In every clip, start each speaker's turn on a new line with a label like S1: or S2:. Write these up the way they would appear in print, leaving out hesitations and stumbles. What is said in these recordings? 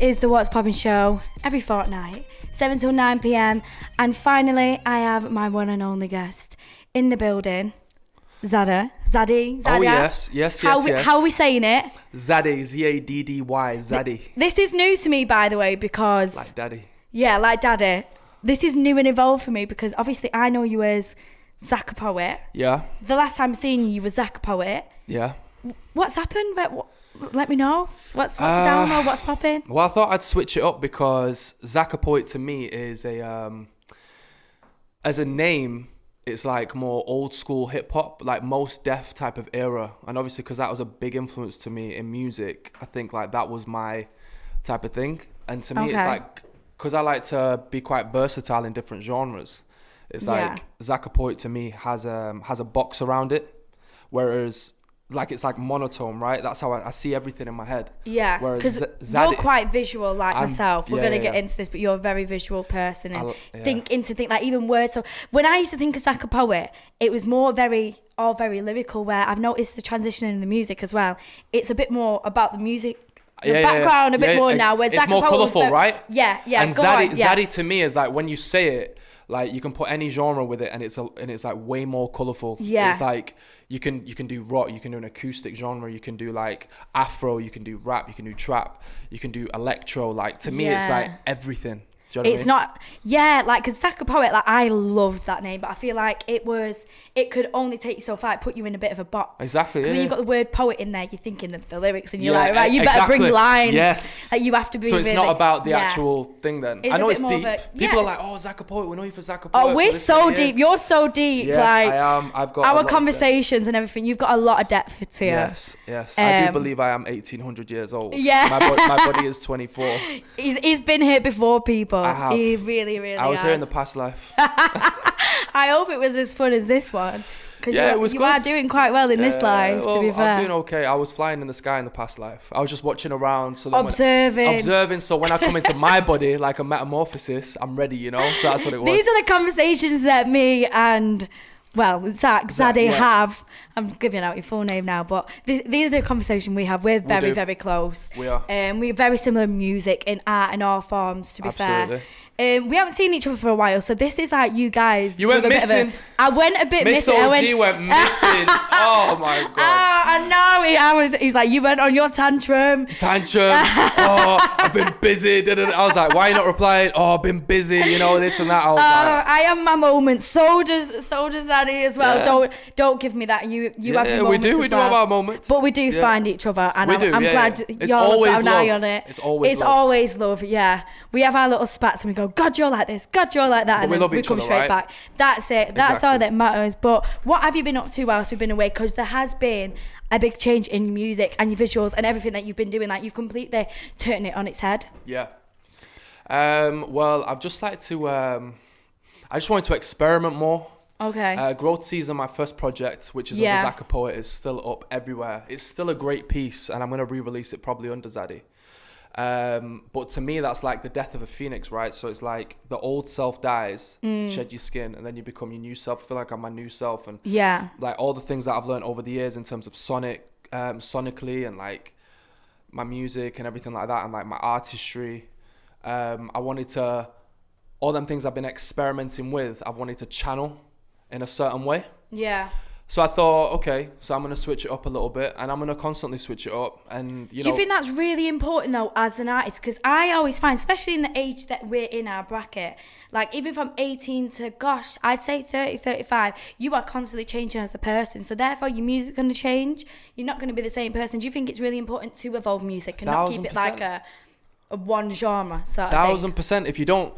S1: is the What's Poppin' show every fortnight, 7 till 9 p.m. And finally, I have my one and only guest in the building, Zaddy.
S2: Oh, yes.
S1: How are we saying it?
S2: Zaddy, Zaddy, Zaddy.
S1: This is new to me, by the way, because...
S2: Like daddy.
S1: Yeah, like daddy. This is new and evolved for me because obviously I know you as Zach Poet.
S2: Yeah.
S1: The last time I seen you was Zach Poet.
S2: Yeah.
S1: What's happened? Let me know. What's the download? What's popping?
S2: Well, I thought I'd switch it up because Zach Poet to me is as a name, it's like more old school hip hop, like Most Def type of era. And obviously because that was a big influence to me in music, I think like that was my type of thing. And to me, it's like, because I like to be quite versatile in different genres. It's like Zach Poet to me has a box around it, whereas like it's like monotone, right? That's how I see everything in my head.
S1: Yeah, because you're quite visual like myself. We're going to get into this, but you're a very visual person and think like even words. So when I used to think of Zach Poet, it was more very lyrical, where I've noticed the transition in the music as well. It's a bit more about the music, the background a bit more now. Where
S2: it's
S1: Zach
S2: more colourful, right?
S1: Yeah.
S2: And Zaddy to me is like when you say it, like you can put any genre with it, and it's like way more colourful. Yeah, it's like you can do rock, you can do an acoustic genre, you can do like Afro, you can do rap, you can do trap, you can do electro. Like to me, it's like everything. Do you know what I mean?
S1: Like because Zach Poet, like I loved that name, but I feel like it could only take you so far. It put you in a bit of a box.
S2: Exactly.
S1: When you've got the word poet in there, you're thinking of the lyrics, and you're like, right, you better bring lines.
S2: Yes.
S1: Like you have to be.
S2: So it's
S1: really,
S2: not about the actual thing then. I know it's deep. People are like, oh, Zach Poet, we know you for Zach Poet.
S1: Oh, we're so deep. You're so deep.
S2: Yes,
S1: like
S2: I am. I've got
S1: our conversations and everything. You've got a lot of depth to you.
S2: Yes. I do believe I am 1,800 years old.
S1: Yeah.
S2: My body is 24.
S1: He's been here before, people.
S2: I have.
S1: He really
S2: I was
S1: has.
S2: here in the past life.
S1: I hope it was as fun as this one. Because
S2: it was
S1: you are doing quite well in this life, to be fair.
S2: I'm doing okay. I was flying in the sky in the past life. I was just watching around. So
S1: observing.
S2: So when I come into my body, like a metamorphosis, I'm ready, you know? So that's what it was.
S1: These are the conversations that me and... Well, Zaddy have. I'm giving out your full name now, but these are the conversations we have. We're very close.
S2: We are.
S1: We're very similar in music and art and all forms, to be fair. We haven't seen each other for a while, so this is like you guys.
S2: You went missing.
S1: I went a bit missing.
S2: Miss OG went missing. Oh my god.
S1: I know. He's like, you went on your tantrum.
S2: Oh, I've been busy. I was like, why are you not replying? Oh, I've been busy. You know, this and that. I
S1: have my moments. So does Zaddy as well.
S2: Yeah.
S1: Don't give me that. You have your moments.
S2: We do have our moments.
S1: But we do find each other, and I'm glad you've got an eye on it.
S2: It's always love.
S1: Yeah. We have our little spats and we go, God, you're like this, God, you're like that, and then we come straight back. That's it. That's all that matters. But what have you been up to whilst we've been away? Because there has been a big change in your music and your visuals and everything that you've been doing. Like you've completely turned it on its head.
S2: Yeah. Well, I've just like to. I just wanted to experiment more.
S1: Okay.
S2: Growth Season, my first project, which is under Zach Poet, is still up everywhere. It's still a great piece, and I'm gonna re-release it probably under Zaddy. But to me, that's like the death of a phoenix, right? So it's like the old self dies, shed your skin, and then you become your new self. I feel like I'm my new self, and like all the things that I've learned over the years in terms of sonically, and like my music and everything like that, and like my artistry. I wanted to, all them things I've been experimenting with, I wanted to channel in a certain way. Yeah. So I thought, okay, so I'm going to switch it up a little bit, and I'm going to constantly switch it up. And
S1: do you think that's really important though as an artist? Because I always find, especially in the age that we're in, our bracket, like even from 18 to, gosh, I'd say 30, 35, you are constantly changing as a person. So therefore your music's going to change. You're not going to be the same person. Do you think it's really important to evolve music and not keep it like a one genre sort of thing?
S2: 1000%.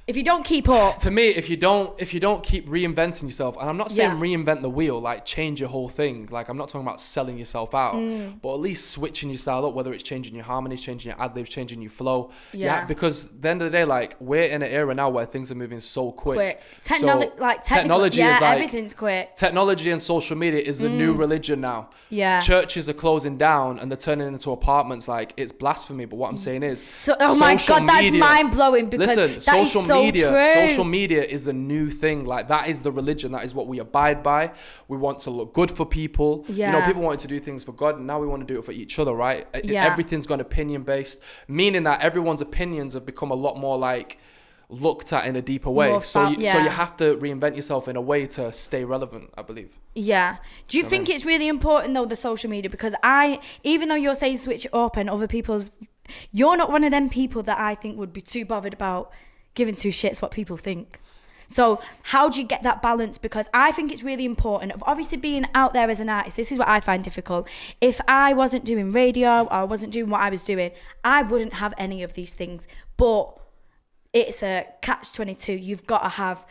S2: If you don't keep
S1: up,
S2: to me, if you don't keep reinventing yourself, and I'm not saying reinvent the wheel, like change your whole thing, like I'm not talking about selling yourself out, but at least switching your style up, whether it's changing your harmonies, changing your ad libs, changing your flow. Yeah, because at the end of the day, like we're in an era now where things are moving so quick. Technology is like
S1: everything's quick.
S2: Technology and social media is the new religion now. Yeah, churches are closing down and they're turning into apartments. Like it's blasphemy, but what I'm saying is,
S1: my god, that's mind blowing because
S2: listen,
S1: that is so
S2: social media is the new thing. Like, that is the religion. That is what we abide by. We want to look good for people.
S1: Yeah.
S2: You know, people wanted to do things for God, and now we want to do it for each other, right?
S1: Yeah.
S2: Everything's gone opinion based, meaning that everyone's opinions have become a lot more like looked at in a deeper way. So you have to reinvent yourself in a way to stay relevant, I believe.
S1: Yeah. Do you think it's really important though, the social media? Because even though you're saying switch it up and other people's, you're not one of them people that I think would be too bothered about giving two shits what people think. So how do you get that balance? Because I think it's really important of obviously being out there as an artist. This is what I find difficult. If I wasn't doing radio or I wasn't doing what I was doing, I wouldn't have any of these things. But it's a catch-22. You've got to have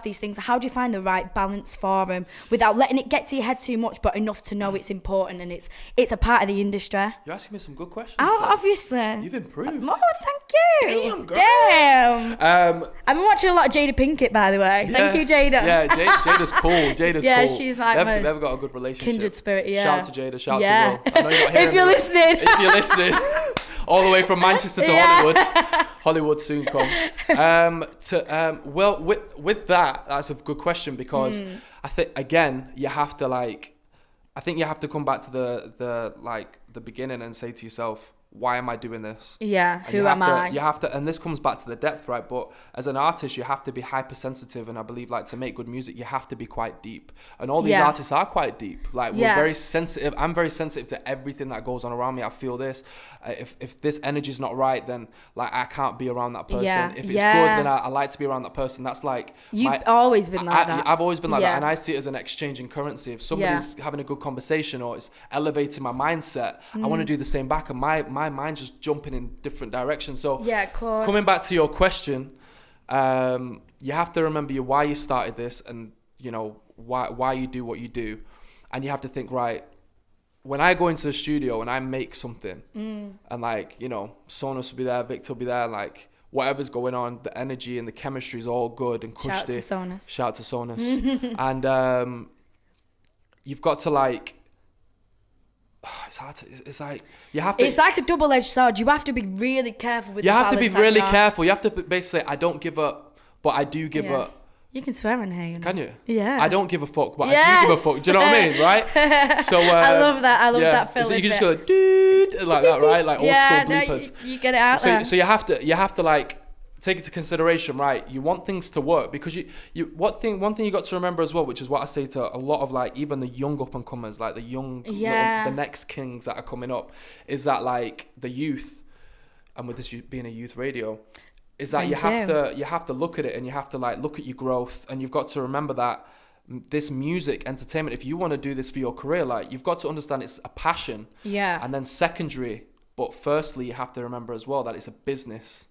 S1: these things. How do you find the right balance for them without letting it get to your head too much, but enough to know it's important and it's a part of the industry?
S2: You're asking me some good questions.
S1: Oh, obviously.
S2: You've improved.
S1: Oh, thank you.
S2: Damn, girl.
S1: Damn. I've been watching a lot of Jada Pinkett, by the way.
S2: Yeah,
S1: thank you, Jada.
S2: Yeah, Jada's cool.
S1: Yeah,
S2: cool.
S1: she's like
S2: they've got a good relationship.
S1: Kindred spirit, yeah.
S2: Shout out to Jada. Shout out to Will. I know you're not
S1: If you're listening.
S2: If you're listening. All the way from Manchester to Hollywood. Hollywood soon come. Well, with that's a good question, because I think, again, you have to come back to the beginning and say to yourself, why am I doing this?
S1: Yeah,
S2: and
S1: who am I?
S2: You have to, and this comes back to the depth, right? But as an artist, you have to be hypersensitive, and I believe, like, to make good music, you have to be quite deep. And all these artists are quite deep. Like, we're very sensitive. I'm very sensitive to everything that goes on around me. I feel this. If this energy's not right, then, like, I can't be around that person.
S1: Yeah.
S2: If it's good, then I like to be around that person. That's like...
S1: You've always been like that.
S2: I've always been like that, and I see it as an exchange in currency. If somebody's having a good conversation or it's elevating my mindset, I want to do the same back, and my mind's just jumping in different directions. So
S1: of course.
S2: Coming back to your question, you have to remember why you started this, and you know why you do what you do, and you have to think, right, when I go into the studio and I make something, and like, you know, Sonus will be there, Victor will be there, like whatever's going on, the energy and the chemistry is all good and cushy. Shout out to Sonus. And you've got to, like, it's hard to, it's like, you have to...
S1: It's like a double-edged sword. You have to be really careful with
S2: You have to be really careful. You have to basically, I don't give up, but I do give up.
S1: You can swear on here, you know.
S2: Can you?
S1: Yeah.
S2: I don't give a fuck, but I do give a fuck. Do you know what I mean, right? So
S1: I love that. I love that feeling.
S2: So you can just go, dude, like that, right? Like old school bloopers.
S1: You get it out there.
S2: So you have to like take into consideration, right? You want things to work, because one thing you got to remember as well, which is what I say to a lot of, like, even the young up and comers, like the young, the next kings that are coming up, is that, like, the youth, and with this being a youth radio, is that you have to look at it, and you have to, like, look at your growth, and you've got to remember that this music entertainment, if you want to do this for your career, like, you've got to understand it's a passion, and then secondary, but firstly you have to remember as well that it's a business.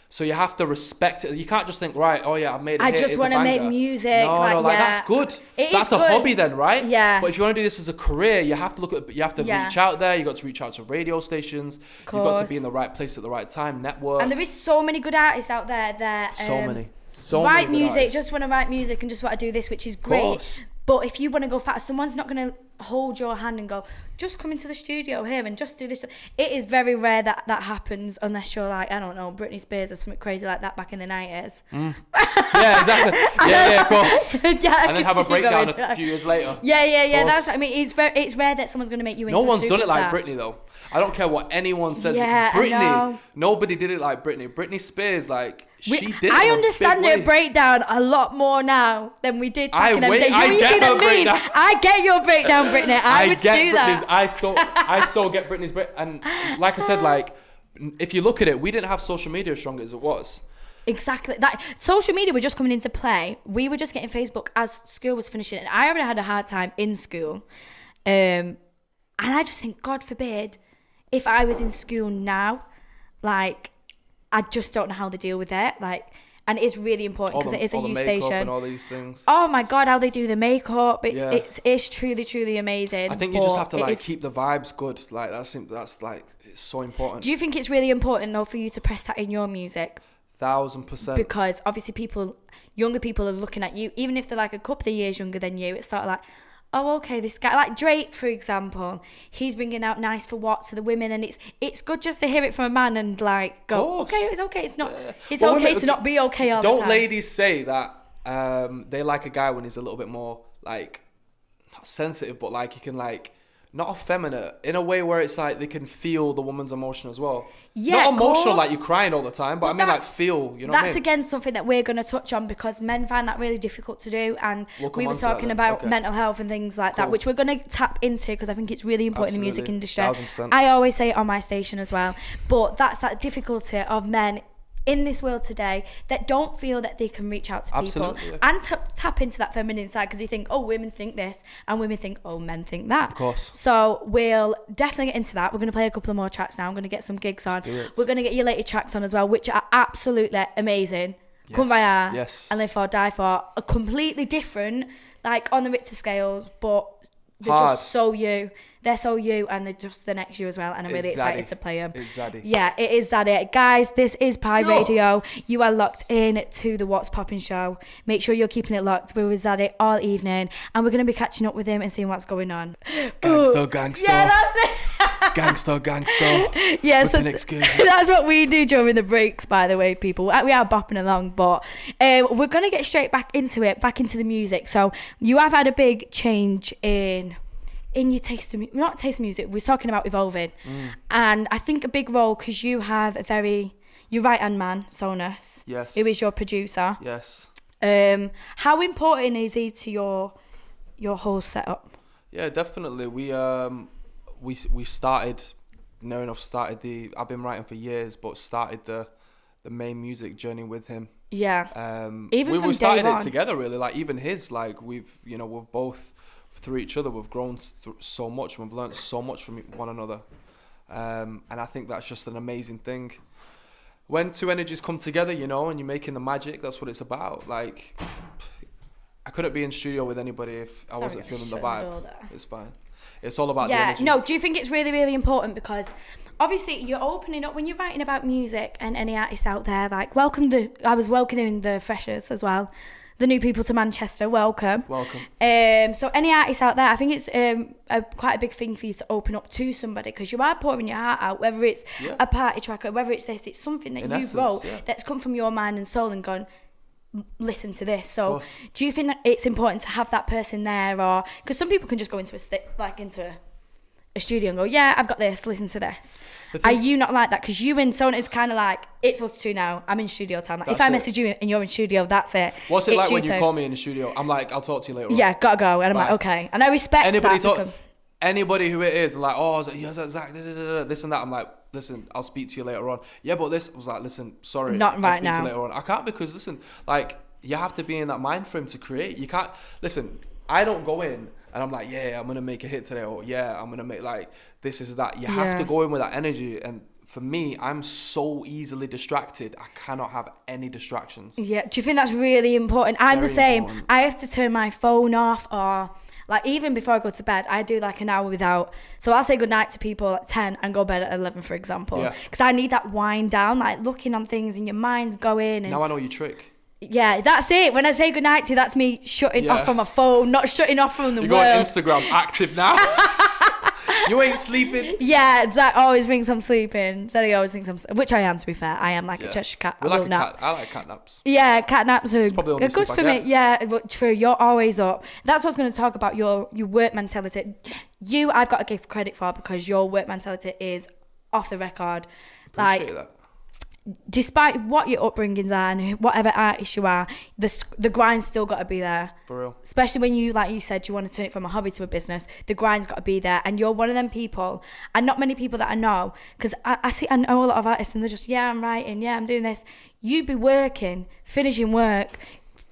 S2: So you have to respect it. You can't just think, right, oh yeah, I've made a hit,
S1: I just want to make music.
S2: No, that's good. That's a hobby then, right?
S1: Yeah.
S2: But if you want to do this as a career, you have to reach out there. You got to reach out to radio stations. You've got to be in the right place at the right time, network.
S1: And there is so many good artists out there that write music, just want to write music and just want to do this, which is great. But if you want to go fast, someone's not going to hold your hand and go, just come into the studio here and just do this. It is very rare that happens, unless you're like, I don't know, Britney Spears or something crazy like that back in the 90s.
S2: Yeah, exactly. Yeah, of course. And then have a breakdown a few years later.
S1: Yeah. That's what I mean. It's rare that someone's going to make you into a superstar.
S2: No one's done it like Britney, though. I don't care what anyone says.
S1: Yeah,
S2: Britney, nobody did it like Britney. Britney Spears, like, she did it.
S1: I understand her breakdown a lot more now than we did back in them days. I get your breakdown, Britney. I would do that.
S2: I so get Britney's break. And like I said, like, if you look at it, we didn't have social media as strong as it was.
S1: Exactly. That social media were just coming into play. We were just getting Facebook as school was finishing, and I already had a hard time in school. And I just think, God forbid, if I was in school now, like, I just don't know how they deal with it. Like, and it's really important because it is a youth station.
S2: And all these things.
S1: Oh my God, how they do the makeup! It's truly amazing.
S2: I think you just have to, like, keep the vibes good. Like, that's like, it's so important.
S1: Do you think it's really important though for you to press that in your music?
S2: 1000%.
S1: Because obviously younger people are looking at you, even if they're like a couple of years younger than you. It's sort of like, oh, okay, this guy, like Drake, for example, he's bringing out nice for what to the women, and it's good just to hear it from a man and like go, okay, it's okay, it's not, it's well, okay to not be okay all the time.
S2: Don't ladies say that they like a guy when he's a little bit more like not sensitive, but like he can like not effeminate in a way where it's like they can feel the woman's emotion as well.
S1: Yeah,
S2: not emotional like you're crying all the time, but I mean like feel, you know what I mean?
S1: That's again something that we're going to touch on because men find that really difficult to do, and we were talking about mental health and things like that, which we're going to tap into because I think it's really important in the music industry.
S2: 1000%.
S1: I always say it on my station as well, but that's that difficulty of men in this world today that don't feel that they can reach out to people and tap into that feminine side because they think, oh, women think this, and women think, oh, men think that.
S2: Of course.
S1: So we'll definitely get into that. We're going to play a couple of more tracks now. I'm going to get some gigs on. We're going to get your latest tracks on as well, which are absolutely amazing.
S2: Yes.
S1: Kumbaya and Live For, Die For are completely different, like on the Richter scales, but they're just so you. They're so you, and they're just the next you as well, and I'm really excited to play them.
S2: It's Zaddy.
S1: Yeah, it is Zaddy. Guys, this is Pi Radio. You are locked in to the What's Poppin' show. Make sure you're keeping it locked. We're with Zaddy all evening, and we're going to be catching up with him and seeing what's going on.
S2: Gangster.
S1: Yeah, that's it.
S2: Gangster.
S1: Yeah, so that's what we do during the breaks, by the way, people. We are bopping along, but we're going to get straight back into the music. So you have had a big change in your taste of not taste of music. We're talking about evolving, and I think a big role because you have your right hand man, Sonus, who is your producer.
S2: Yes.
S1: How important is he to your whole setup?
S2: Yeah, definitely. We started. No enough started the. I've been writing for years, but started the main music journey with him.
S1: Yeah.
S2: Even we started it together, really. Like even his, like we've both. Through each other, we've grown so much. We've learned so much from one another, and I think that's just an amazing thing. When two energies come together, and you're making the magic. That's what it's about. Like, I couldn't be in studio with anybody if I wasn't feeling the vibe. It's fine. It's all about the energy.
S1: No, do you think it's really, really important because obviously you're opening up when you're writing about music and any artists out there. Like, I was welcoming the freshers as well. The new people to Manchester, welcome. So any artists out there, I think it's quite a big thing for you to open up to somebody because you are pouring your heart out, whether it's a party track or whether it's this, it's something that you wrote that's come from your mind and soul and gone, listen to this. So do you think that it's important to have that person there, or because some people can just go into a studio and go, yeah, I've got this, listen to this. Are you not like that? Because you and Sona is kind of like, it's us two now, I'm in studio time. Like, if I message you and you're in studio, that's it.
S2: What's it like when you call me in the studio? I'm like, I'll talk to you later on.
S1: Yeah, gotta go. And I'm like, okay. And I respect
S2: anybody who it is, like, oh, yes, Zach, this and that. I'm like, listen, I'll speak to you later on. Yeah, but this, I was like, listen, sorry.
S1: Not right now.
S2: I'll speak to you later on. I can't because, listen, like, you have to be in that mind frame to create. You can't, listen, I don't go in and I'm like, yeah, I'm going to make a hit today, or yeah, I'm going to make like, this is that. You have to go in with that energy. And for me, I'm so easily distracted. I cannot have any distractions.
S1: Yeah. Do you think that's really important? I'm the same. Important. I have to turn my phone off, or like even before I go to bed, I do like an hour without. So I'll say goodnight to people at 10 and go bed at 11, for example. Because I need that wind down, like looking on things and your mind's going. And
S2: now I know your trick.
S1: Yeah, that's it. When I say goodnight to you, that's me shutting off from my phone, not shutting off from the world.
S2: You got Instagram active now. You ain't sleeping.
S1: Yeah, Zach always thinks I'm sleeping. Zaddy always thinks I'm sleeping, which I am, to be fair. I am like a Cheshire cat.
S2: I like cat naps.
S1: Yeah, cat naps are good for me. Yeah, but true. You're always up. That's what I was going to talk about, your work mentality. I've got to give credit for because your work mentality is off the record.
S2: Appreciate that.
S1: Despite what your upbringings are and whatever artist you are, the grind's still got to be there.
S2: For real. Especially
S1: when you, like you said, you want to turn it from a hobby to a business, the grind's got to be there. And you're one of them people, and not many people that I know, because I know a lot of artists and they're just, yeah, I'm writing, yeah, I'm doing this. You'd be working, finishing work,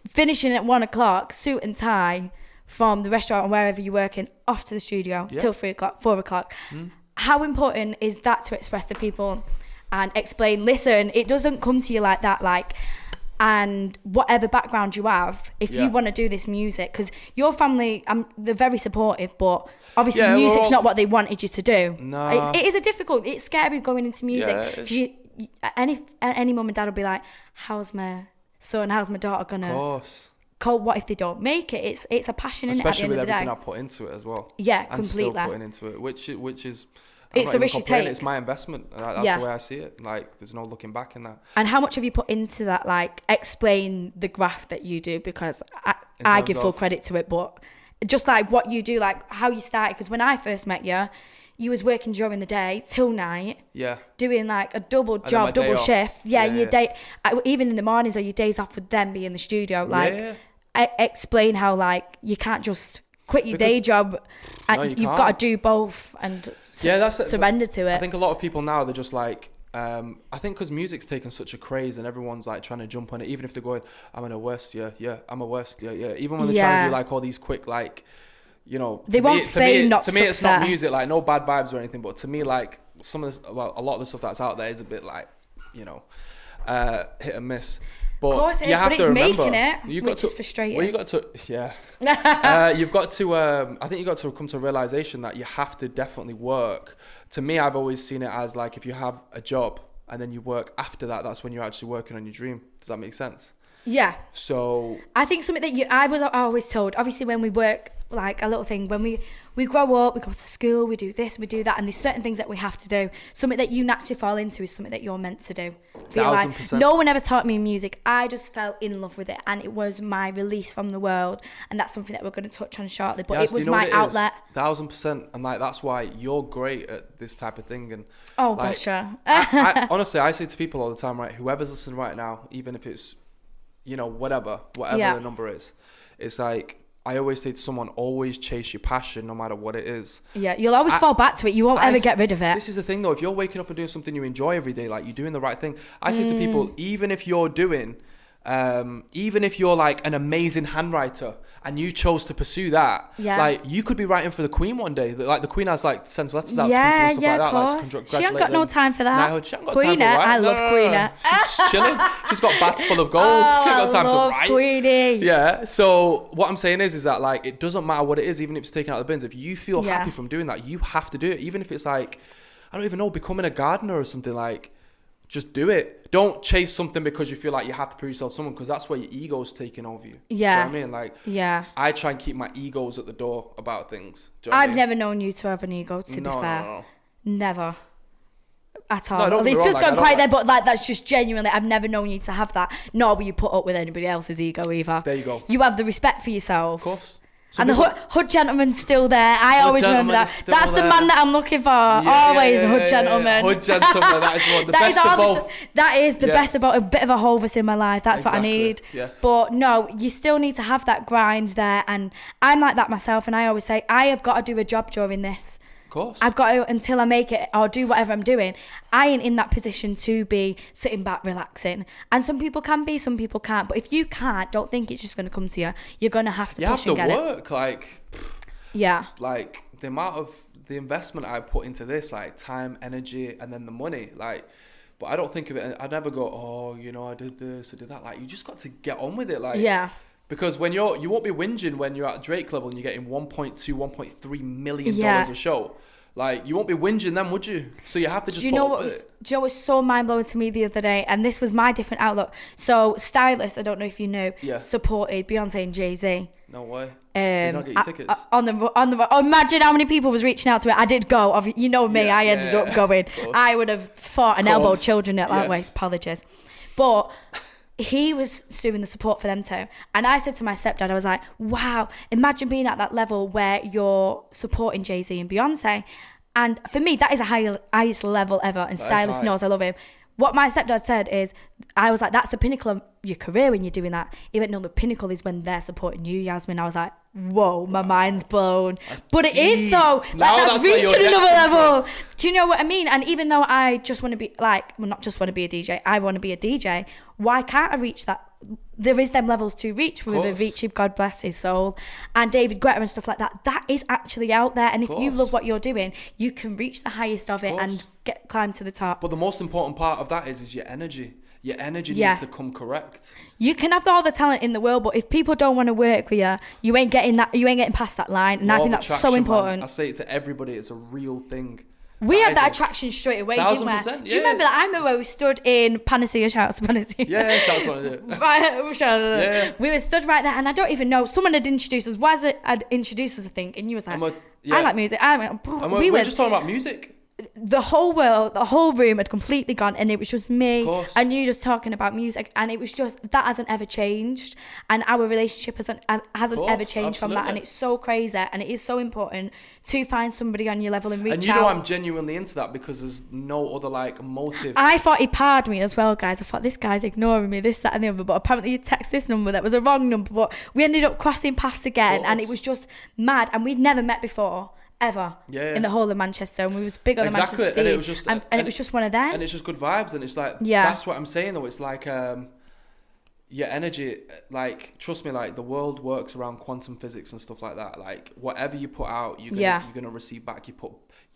S1: finishing at 1 o'clock, suit and tie, from the restaurant or wherever you're working, off to the studio till 3 o'clock, 4 o'clock. How important is that to express to people and explain, listen, it doesn't come to you like that, like, and whatever background you have, if you want to do this music, because your family, they're very supportive, but obviously music's not what they wanted you to do.
S2: No.
S1: It is it's scary going into music. Any mum and dad will be like, how's my son, how's my daughter gonna cope. What if they don't make it? It's a passion, in it, at the end of the day.
S2: Especially with everything I put into it as well.
S1: Yeah,
S2: and
S1: completely.
S2: still putting into it, which is...
S1: It's a risk you take.
S2: It's my investment. That's the way I see it. Like, there's no looking back in that.
S1: And how much have you put into that? Like, explain the graph that you do, because I give full credit to it, but just like what you do, like how you started. Because when I first met you, you was working during the day till night. Yeah. Doing like a double job, double shift. Yeah, and your day, even in the mornings or your days off, would then be in the studio. Like, explain how like you can't just quit your day job, and you've got to do both and surrender to it.
S2: I think a lot of people now, they're just like, I think because music's taken such a craze and everyone's like trying to jump on it, even if they're going, I'm in a West, I'm a West, even when they're trying to do like all these quick, like, you know,
S1: they want fame, not success.
S2: To me, it's not music, like no bad vibes or anything, but to me, like a lot of the stuff that's out there is a bit like, you know, hit and miss. But
S1: of course it is, but it's making it, which is frustrating.
S2: Well, you've got to, I think you've got to come to a realization that you have to definitely work. To me, I've always seen it as like, if you have a job and then you work after that, that's when you're actually working on your dream. Does that make sense?
S1: Yeah.
S2: So
S1: I think something that I was always told, obviously when we work, like a little thing, when we grow up, we go to school, we do this, we do that, and there's certain things that we have to do. Something that you naturally fall into is something that you're meant to do.
S2: 1,000%.
S1: No one ever taught me music. I just fell in love with it, and it was my release from the world, and that's something that we're going to touch on shortly. But it was my outlet.
S2: 1,000%, and like that's why you're great at this type of thing. And
S1: gosh, sure.
S2: Honestly, I say to people all the time, right? Whoever's listening right now, even if it's, you know, whatever the number is, it's like, I always say to someone, always chase your passion no matter what it is. Yeah,
S1: you'll always fall back to it. You won't ever get rid of it.
S2: This is the thing though, if you're waking up and doing something you enjoy every day, like you're doing the right thing. I say to people, even if you're like an amazing handwriter and you chose to pursue that, like you could be writing for the Queen one day. Like the Queen has like sends letters out to people and stuff like that. Like,
S1: she ain't got no time for that.
S2: Queen, I
S1: love Queen.
S2: She's chilling. She's got bats full of gold. She ain't got time to write.
S1: Queenie.
S2: Yeah. So what I'm saying is that like it doesn't matter what it is, even if it's taken out of the bins. If you feel happy from doing that, you have to do it. Even if it's like, I don't even know, becoming a gardener or something, like just do it. Don't chase something because you feel like you have to prove yourself to someone, because that's where your ego's taking over you.
S1: Yeah.
S2: Do you know what I mean? Like, I try and keep my egos at the door about things. Do you know
S1: I've never known you to have an ego, to be fair.
S2: No.
S1: Never. At all.
S2: No,
S1: it's just gone quite there, but like that's just genuinely, I've never known you to have that. Nor will you put up with anybody else's ego either.
S2: There you go.
S1: You have the respect for yourself.
S2: Of course.
S1: And the hood gentleman's still there. I always remember that. That's the man that I'm looking for. Always a hood gentleman.
S2: Hood gentleman. That is one. The best of both.
S1: That is the best about a bit of a Hovis in my life. That's what I need.
S2: Yes.
S1: But no, you still need to have that grind there. And I'm like that myself. And I always say, I have got to do a job during this.
S2: Of course.
S1: I've got to, until I make it or do whatever I'm doing. I ain't in that position to be sitting back relaxing. And some people can be, some people can't. But if you can't, don't think it's just going to come to you. You're going to have to push and get it.
S2: You have to work. Like the amount of the investment I put into this, like time, energy, and then the money. Like, but I don't think of it. I never go, oh, you know, I did this, I did that. Like, you just got to get on with it. Like, because when you won't be whinging when you're at Drake level and you're getting $1.2-1.3 million a show. Like, you won't be whinging then, would you? So you have to just
S1: do you know what was so mind-blowing to me the other day? And this was my different outlook. So Stylist, I don't know if you know, supported Beyonce and Jay-Z.
S2: No way. Did not get your tickets?
S1: Imagine how many people was reaching out to it. I did go. You know me, I ended up going. I would have fought and elbowed children at that way. Apologies. But he was doing the support for them too. And I said to my stepdad, I was like, wow, imagine being at that level where you're supporting Jay-Z and Beyonce. And for me, that is the highest level ever. And Stylist knows I love him. What my stepdad said is, I was like, that's the pinnacle of your career when you're doing that. He went, no, the pinnacle is when they're supporting you, Yasmin. I was like, whoa, my mind's blown. But it is though. Like, that's reaching another level. Do you know what I mean? And even though I just want to be not just want to be a DJ, I want to be a DJ. Why can't I reach that? There is them levels to reach with Avicii, God bless his soul, and David Guetta and stuff like that. That is actually out there. And if you love what you're doing, you can reach the highest of it and climb to the top.
S2: But the most important part of that is your energy. Your energy needs to come correct.
S1: You can have all the talent in the world, but if people don't want to work with you, you ain't getting past that line. And I think that's so important.
S2: Man. I say it to everybody, it's a real thing.
S1: We had that attraction straight away, didn't we?
S2: 1000%,
S1: Do you remember that? I remember where we stood in Panacea, shout out to Panacea.
S2: Yeah, that's what I did.
S1: Yeah. We were stood right there, and I don't even know. Someone had introduced us. Waz had introduced us, I think, and you was like, I like music.
S2: We were just talking about music.
S1: The whole world, the whole room had completely gone, and it was just me and you just talking about music, and it was just, that hasn't ever changed, and our relationship hasn't ever changed from that, and it's so crazy, and it is so important to find somebody on your level and reach out.
S2: And you know I'm genuinely into that because there's no other like motive.
S1: I thought he parred me as well, guys. I thought, this guy's ignoring me, this, that and the other, but apparently you text this number that was a wrong number, but we ended up crossing paths again, and it was just mad, and we'd never met before. Ever in the whole of Manchester, and we was big on the Manchester scene,
S2: and it was just
S1: and it was just one of them,
S2: and it's just good vibes, and it's like that's what I'm saying though. It's like energy, like trust me, like the world works around quantum physics and stuff like that. Like whatever you put out, you're gonna receive back.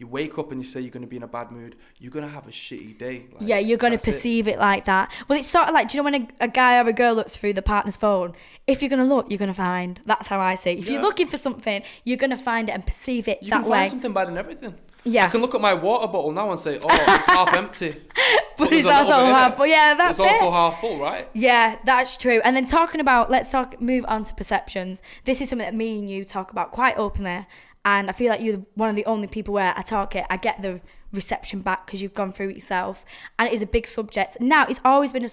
S2: You wake up and you say you're gonna be in a bad mood, you're gonna have a shitty day. Like,
S1: you're gonna perceive it like that. Well, it's sort of like, do you know when a guy or a girl looks through the partner's phone? If you're gonna look, you're gonna find. That's how I see it. If you're looking for something, you're gonna find it and perceive it that way. You can
S2: find something bad in everything.
S1: Yeah.
S2: I can look at my water bottle now and say, oh, it's half empty.
S1: but it's also half full. Yeah, that's it.
S2: It's also half full, right?
S1: Yeah, that's true. And then move on to perceptions. This is something that me and you talk about quite openly. And I feel like you're one of the only people where I get the reception back because you've gone through it yourself. And it is a big subject. Now, it's always been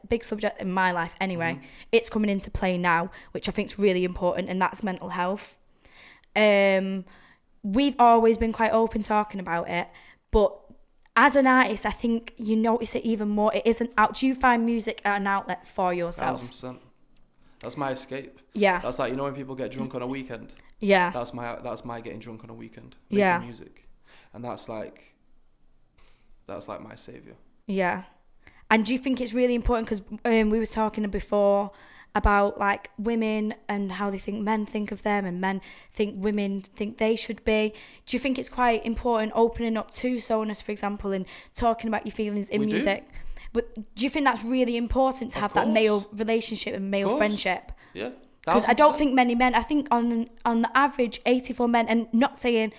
S1: big subject in my life anyway. Mm-hmm. It's coming into play now, which I think is really important, and that's mental health. We've always been quite open talking about it, but as an artist, I think you notice it even more. It isn't out. Do you find music an outlet for yourself?
S2: 1000%. That's my escape.
S1: Yeah.
S2: That's like, you know when people get drunk on a weekend?
S1: Yeah.
S2: That's my getting drunk on a weekend. Making music. And that's like my savior.
S1: Yeah. And do you think it's really important, because we were talking before about like women and how they think men think of them, and men think women think they should be. Do you think it's quite important opening up to sonors, for example, and talking about your feelings in music? But do you think that's really important to have that male relationship and male friendship?
S2: Yeah.
S1: Because I don't think many men, I think on the average 84 men, and not saying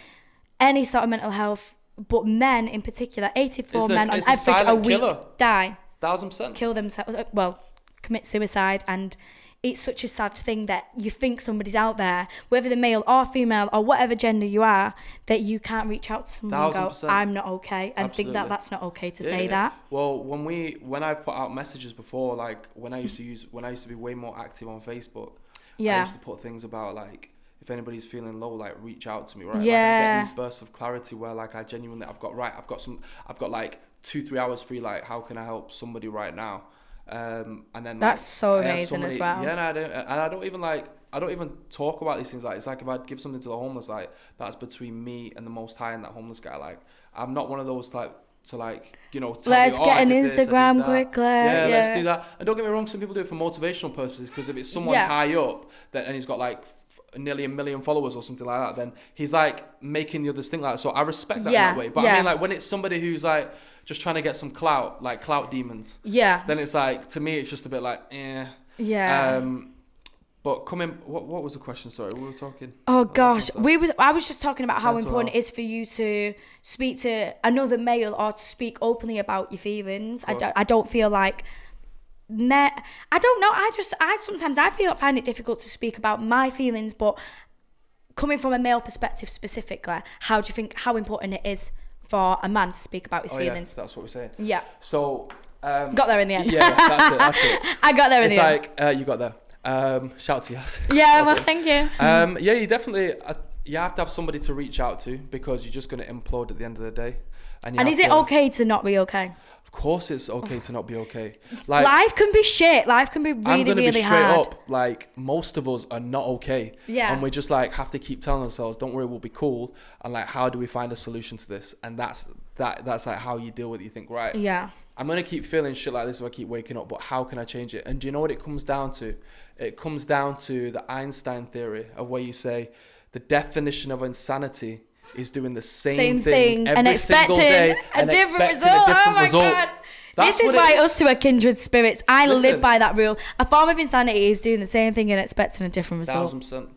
S1: any sort of mental health, but men in particular, 84 men on average a week die.
S2: 1000%.
S1: Kill themselves, commit suicide. And it's such a sad thing that you think somebody's out there, whether they're male or female or whatever gender you are, that you can't reach out to someone and go, I'm not okay, and think that that's not okay to say that.
S2: Well, when I've put out messages before, like when I used to be way more active on Facebook, I used to put things about like, if anybody's feeling low, like reach out to me, right?
S1: Yeah.
S2: Like, I get these bursts of clarity where like I've got like 2-3 hours free, like how can I help somebody right now? And then
S1: that's so amazing as well.
S2: Yeah, and I don't even talk about these things. Like it's like if I'd give something to the homeless, like that's between me and the Most High and that homeless guy. Like I'm not one of those like to like, you know,
S1: let's get an Instagram quickly.
S2: Yeah, let's do that. And don't get me wrong, some people do it for motivational purposes, because if it's someone high up and he's got like nearly 1 million followers or something like that, then he's like making the others think like that. So I respect that in that way. But I mean, like when it's somebody who's like just trying to get some clout, like clout demons. Yeah. Then it's like, to me, it's just a bit like, eh.
S1: Yeah.
S2: But what was the question? Sorry, we were talking.
S1: Oh gosh, I was just talking about how important it is for you to speak to another male or to speak openly about your feelings. I don't feel like I don't know. I sometimes find it difficult to speak about my feelings, but coming from a male perspective specifically, how do you think how important it is for a man to speak about his feelings?
S2: Yeah, that's what we're saying.
S1: Yeah.
S2: So
S1: got there in the end.
S2: Yeah, that's it.
S1: I got there in the end.
S2: It's like you got there. Shout to Yas.
S1: Yeah, well, thank you.
S2: Yeah, you definitely you have to have somebody to reach out to, because you're just going to implode at the end of the day.
S1: And is it okay to not be okay?
S2: Of course it's okay to not be okay. Like,
S1: life can be shit. Life can be really, really hard. I'm going to be straight up. Like, most of us are not okay. Yeah. And we just like have to keep telling ourselves, don't worry, we'll be cool. And like, how do we find a solution to this? And that's like how you deal with it. You think, right, yeah, I'm going to keep feeling shit like this if I keep waking up, but how can I change it? And do you know what it comes down to? It comes down to the Einstein theory of where you say the definition of insanity is doing the same thing every single day and expecting a different result. God. This is why us two are kindred spirits. I live by that rule. A form of insanity is doing the same thing and expecting a different result.
S2: 1000%.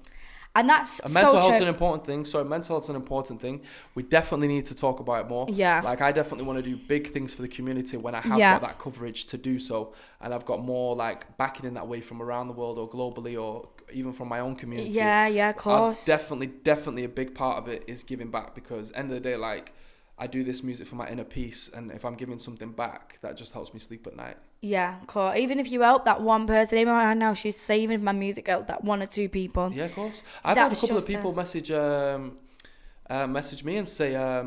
S1: And that's
S2: and mental
S1: so
S2: health's
S1: true.
S2: an important thing. So mental health's an important thing. We definitely need to talk about it more.
S1: Yeah.
S2: Like, I definitely want to do big things for the community when I have got that coverage to do so. And I've got more, like, backing in that way from around the world or globally or even from my own community.
S1: Yeah, of course.
S2: Definitely a big part of it is giving back, because end of the day, like, I do this music for my inner peace, and if I'm giving something back, that just helps me sleep at night.
S1: Yeah, cool. Even if you help that one person, even right now, she's saying, even if my music helped that 1 or 2 people.
S2: Yeah, of course. I've had a couple of people message me and say, I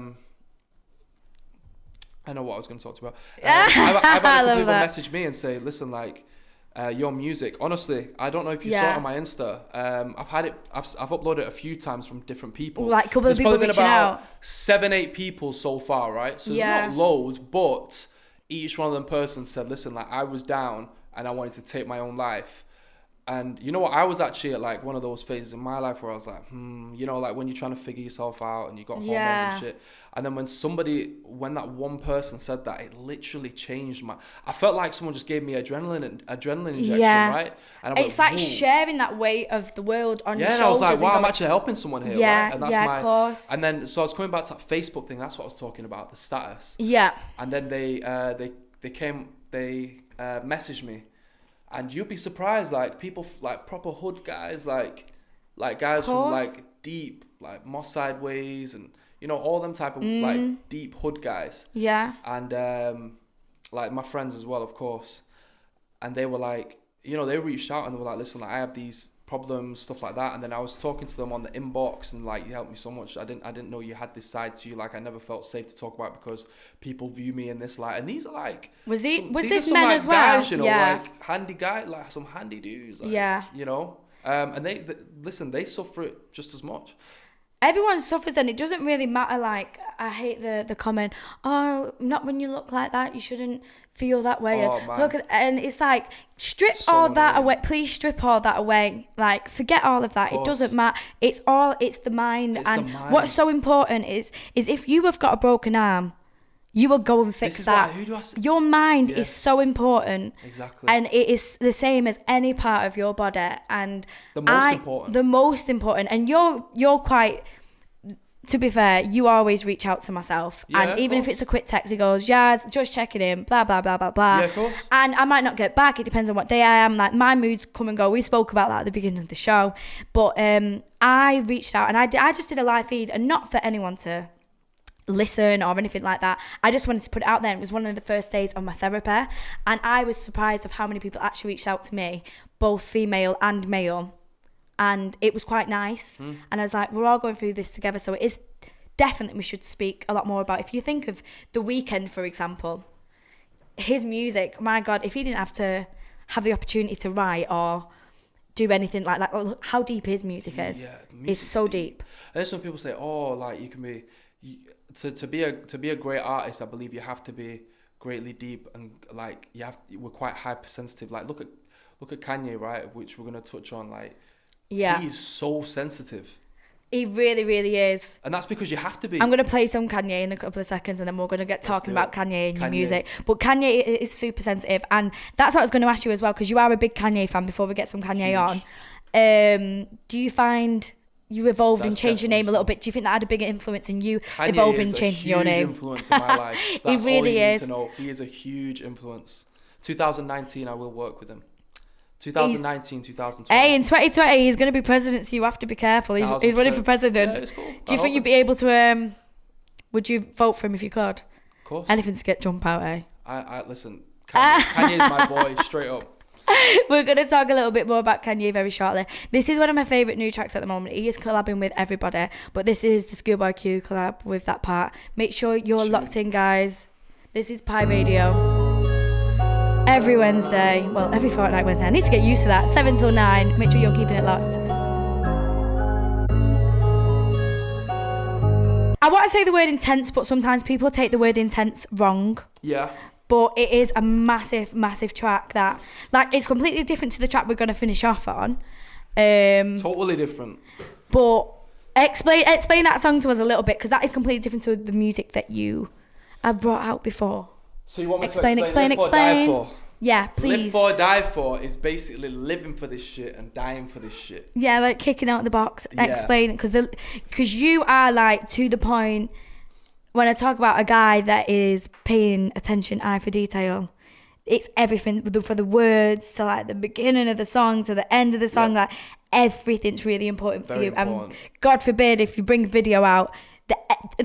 S2: know what I was going to talk to you about. I've had a couple of people message me and say, listen, like, your music, honestly, I don't know if you saw it on my Insta. I've uploaded it a few times from different people.
S1: Like a couple of people reaching out.
S2: 7-8 people so far, right? So there's not loads, but each one of them persons said, listen, like, I was down and I wanted to take my own life. And you know what? I was actually at, like, one of those phases in my life where I was like, you know, like when you're trying to figure yourself out and you got hormones and shit. And then when that one person said that, it literally changed I felt like someone just gave me adrenaline injection, right? And
S1: it's like sharing that weight of the world on your shoulders.
S2: Yeah, and I was like, wow, I'm actually helping someone here, right? And that's
S1: of course.
S2: And then, so I was coming back to that Facebook thing. That's what I was talking about, the status.
S1: Yeah.
S2: And then they messaged me. And you'd be surprised, like, people, like, proper hood guys, like guys from, like, deep, like, Moss Sideways and, you know, all them type of, like, deep hood guys.
S1: Yeah.
S2: And, like, my friends as well, of course. And they were like, you know, they reached out and they were like, listen, like, I have these problems, stuff like that. And then I was talking to them on the inbox and, like, you helped me so much. I didn't know you had this side to you. Like, I never felt safe to talk about because people view me in this light. And these are like,
S1: was this
S2: some,
S1: men
S2: like,
S1: as well?
S2: Guys, you know, like handy guy, like some handy dudes. Like, you know, and they listen, they suffer it just as much.
S1: Everyone suffers, and it doesn't really matter. Like, I hate the comment, oh, not when you look like that, you shouldn't feel that way.
S2: Oh,
S1: and it's like, strip all that away. Please strip all that away. Like, forget all of that. It doesn't matter. It's the mind. What's so important is if you have got a broken arm, you will go and fix that. Your mind is so important.
S2: Exactly.
S1: And it is the same as any part of your body. And the most important. And you're quite, to be fair, you always reach out to myself. And even if it's a quick text, it goes, Jazz, just checking in, blah, blah, blah, blah, blah.
S2: Yeah, of course.
S1: And I might not get back. It depends on what day I am. Like, my moods come and go. We spoke about that at the beginning of the show. But I reached out and I just did a live feed, and not for anyone to listen or anything like that. I just wanted to put it out there. It was one of the first days of my therapy, and I was surprised of how many people actually reached out to me, both female and male, and it was quite nice. And I was like, we're all going through this together, so it is definitely, we should speak a lot more about. If you think of The Weeknd, for example, his music, my God, if he didn't have to have the opportunity to write or do anything like that, look how deep his music is. It's so deep.
S2: And then some people say, oh, like, you can be to be a great artist, I believe you have to be greatly deep, and like we're quite hypersensitive. Like, look at Kanye, right? Which we're gonna touch on. Like, he's so sensitive.
S1: He really, really is.
S2: And that's because you have to be.
S1: I'm gonna play some Kanye in a couple of seconds, and then we're gonna get talking about Kanye and your music. But Kanye is super sensitive, and that's what I was gonna ask you as well, because you are a big Kanye fan. Before we get some Kanye on, do you find you evolved and changed your name a little bit? Do you think that had a bigger influence in you evolving and changing your name?
S2: Kanye is a huge influence in my life. That's
S1: he really
S2: all you
S1: is.
S2: need to know. He is a huge influence. 2019, I will work with him. 2019, 2020.
S1: Hey, in 2020, he's going to be president, so you have to be careful. He's running for president.
S2: Yeah, it's cool.
S1: Do you think you'd be able to, would you vote for him if you could?
S2: Of course.
S1: Anything to get jump out, eh?
S2: I listen, Kanye is my boy, straight up.
S1: We're going to talk a little bit more about Kanye very shortly. This is one of my favourite new tracks at the moment. He is collabing with everybody, but this is the Schoolboy Q collab with that part. Make sure you're locked in, guys. This is Pi Radio. Every Wednesday, well, every fortnight Wednesday. I need to get used to that. 7 till 9. Make sure you're keeping it locked. I want to say the word intense, but sometimes people take the word intense wrong.
S2: Yeah.
S1: But it is a massive, massive track that, like, it's completely different to the track we're going to finish off on.
S2: Totally different.
S1: But explain that song to us a little bit, because that is completely different to the music that you have brought out before.
S2: So you want me
S1: explain.
S2: to explain?
S1: Yeah, please.
S2: Live for, die for is basically living for this shit and dying for this shit.
S1: Yeah, like kicking out the box, explain it, because you are like to the point. When I talk about a guy that is paying attention, eye for detail, it's everything for the words to like the beginning of the song to the end of the song. Like everything's really important for you. And God forbid if you bring video out,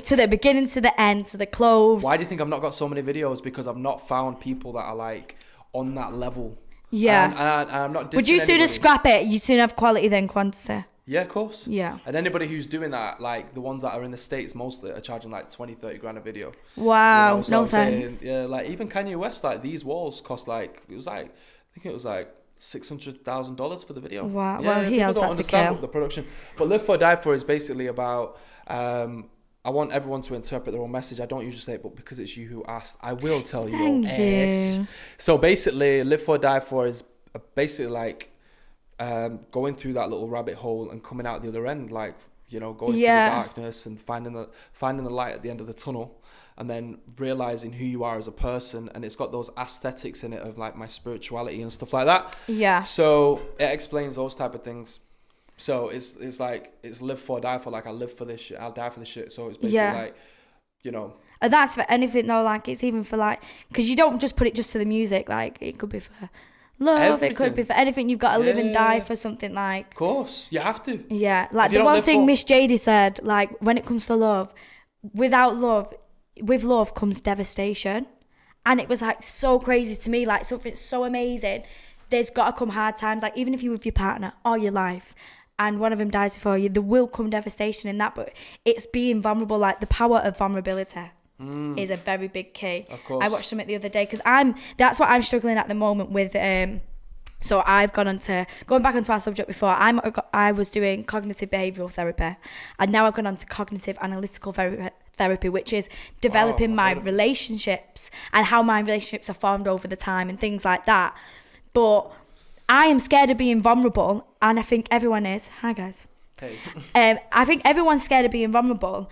S1: to the beginning to the end to the close.
S2: Why do you think I've not got so many videos? Because I've not found people that are like on that level.
S1: Yeah.
S2: And I'm not dissing
S1: Would you sooner scrap it? You sooner have quality than quantity?
S2: Yeah, of course.
S1: Yeah.
S2: And anybody who's doing that, like the ones that are in the States mostly, are charging like 20, 30 grand a video.
S1: Wow,
S2: you know? So
S1: no thanks.
S2: Yeah, like even Kanye West, like these walls cost like, I think it was like $600,000 for the video.
S1: Wow,
S2: yeah,
S1: well, he has that to kill.
S2: The production. But Live for Die For is basically about, I want everyone to interpret their own message. I don't usually say it, but because it's you who asked, I will tell you.
S1: Thank you.
S2: So basically, Live for Die For is basically like, going through that little rabbit hole and coming out the other end, like, you know, going through the darkness and finding the light at the end of the tunnel, and then realizing who you are as a person. And it's got those aesthetics in it of like my spirituality and stuff like that.
S1: Yeah.
S2: So it explains those type of things. So it's like, it's live for, die for. Like I live for this shit, I'll die for this shit. So it's basically like, you know.
S1: And that's for anything though. Like it's even for like, because you don't just put it just to the music. Like it could be for love, everything. It could be for anything. You've got to live and die for something, like.
S2: Of course, you have to.
S1: Yeah, like the one thing Miss Jady said, like when it comes to love, with love comes devastation, and it was like so crazy to me, like something so amazing. There's got to come hard times, like even if you're with your partner all your life, and one of them dies before you, there will come devastation in that. But it's being vulnerable, like the power of vulnerability. Is a very big key. Of course. I watched something the other day because that's what I'm struggling at the moment with. So I've going back onto our subject before. I was doing cognitive behavioural therapy, and now I've gone on to cognitive analytical therapy, which is developing my relationships and how my relationships are formed over the time and things like that. But I am scared of being vulnerable, and I think everyone is. Hi guys.
S2: Hey.
S1: I think everyone's scared of being vulnerable.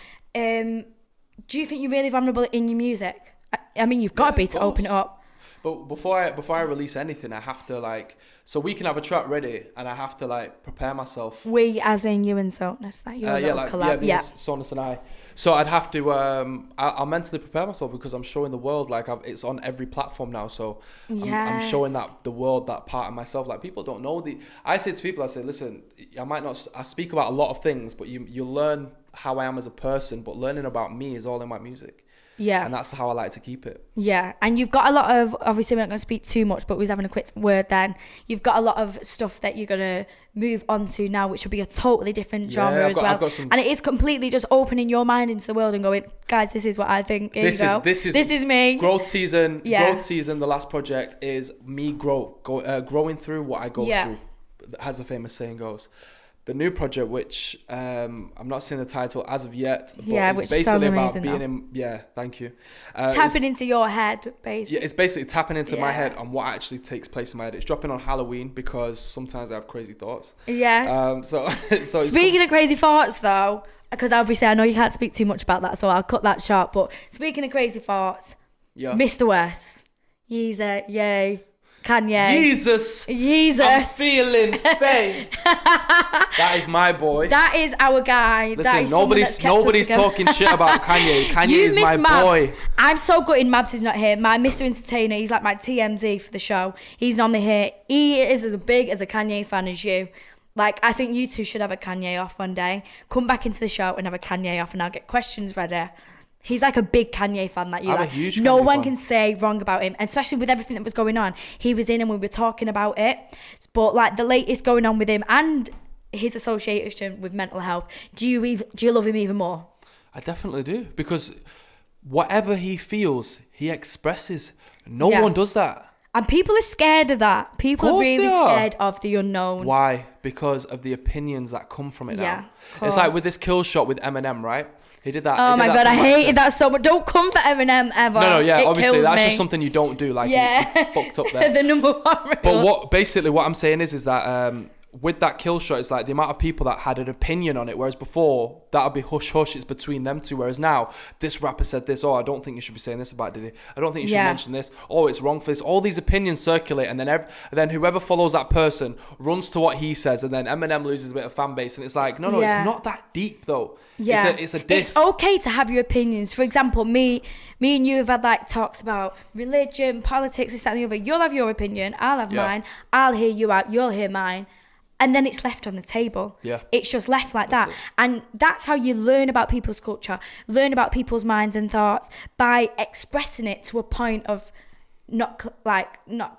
S1: Do you think you're really vulnerable in your music? I mean, you've got to be to open it up.
S2: But before I release anything, I have to like, so we can have a track ready, and I have to like prepare myself.
S1: We, as in you and Sonus, like your collab.
S2: Yeah, Sonus and I. So I'd have to, I'll mentally prepare myself because I'm showing the world, like it's on every platform now. So I'm showing the world that part of myself. Like people don't know I say to people, I say, listen, I speak about a lot of things, but you learn how I am as a person, but learning about me is all in my music. Yeah. And that's how I like to keep it.
S1: Yeah. And you've got a lot of, obviously we're not going to speak too much, but we was having a quick word then. You've got a lot of stuff that you're going to move on to now, which will be a totally different genre as well. And it is completely just opening your mind into the world and going, guys, this is what I think. This is me.
S2: Growth season, the last project is me growing through what I go through, as the famous saying goes. The new project, which I'm not saying the title as of yet, but it's basically about being in. Yeah, thank you.
S1: Tapping into your head, basically.
S2: Yeah, it's basically tapping into my head and what actually takes place in my head. It's dropping on Halloween because sometimes I have crazy thoughts.
S1: Yeah.
S2: So
S1: speaking of crazy thoughts, though, because obviously I know you can't speak too much about that, so I'll cut that short. But speaking of crazy thoughts, Mr. West, Yeezer, yay. Kanye.
S2: Jesus. I'm feeling fame. That is my boy.
S1: That is our guy.
S2: Listen, nobody's talking shit about Kanye. Kanye is my boy.
S1: I'm so gutted Mabs is not here. My Mr. Entertainer, he's like my TMZ for the show. He's normally here. He is as big as a Kanye fan as you. Like, I think you two should have a Kanye off one day. Come back into the show and have a Kanye off, and I'll get questions ready. He's like a big Kanye fan that you like. A huge no Kanye one fan. Can say wrong about him, and especially with everything that was going on. He was in and we were talking about it. But like the latest going on with him and his association with mental health, do you love him even more?
S2: I definitely do, because whatever he feels, he expresses. No one does that.
S1: And people are scared of that. People are really scared of the unknown.
S2: Why? Because of the opinions that come from it now. It's like with this kill shot with Eminem, right? He did that.
S1: Oh my God, I hated that so much. Don't come for Eminem ever.
S2: No, yeah, obviously that's just something you don't do. Like, he fucked up there.
S1: The number one rule.
S2: But what I'm saying is that with that kill shot, it's like the amount of people that had an opinion on it, whereas before that would be hush hush, it's between them two, whereas now this rapper said this, oh, I don't think you should be saying this about Diddy, I don't think you should mention this, oh, it's wrong for this. All these opinions circulate, and then whoever follows that person runs to what he says, and then Eminem loses a bit of fan base, and it's like, no, it's not that deep though. It's a diss.
S1: It's okay to have your opinions. For example, me and you have had like talks about religion, politics, this, that, and the other. You'll have your opinion, I'll have mine, I'll hear you out, you'll hear mine. And then it's left on the table.
S2: Yeah.
S1: It's just left like that. And that's how you learn about people's culture, learn about people's minds and thoughts, by expressing it to a point of not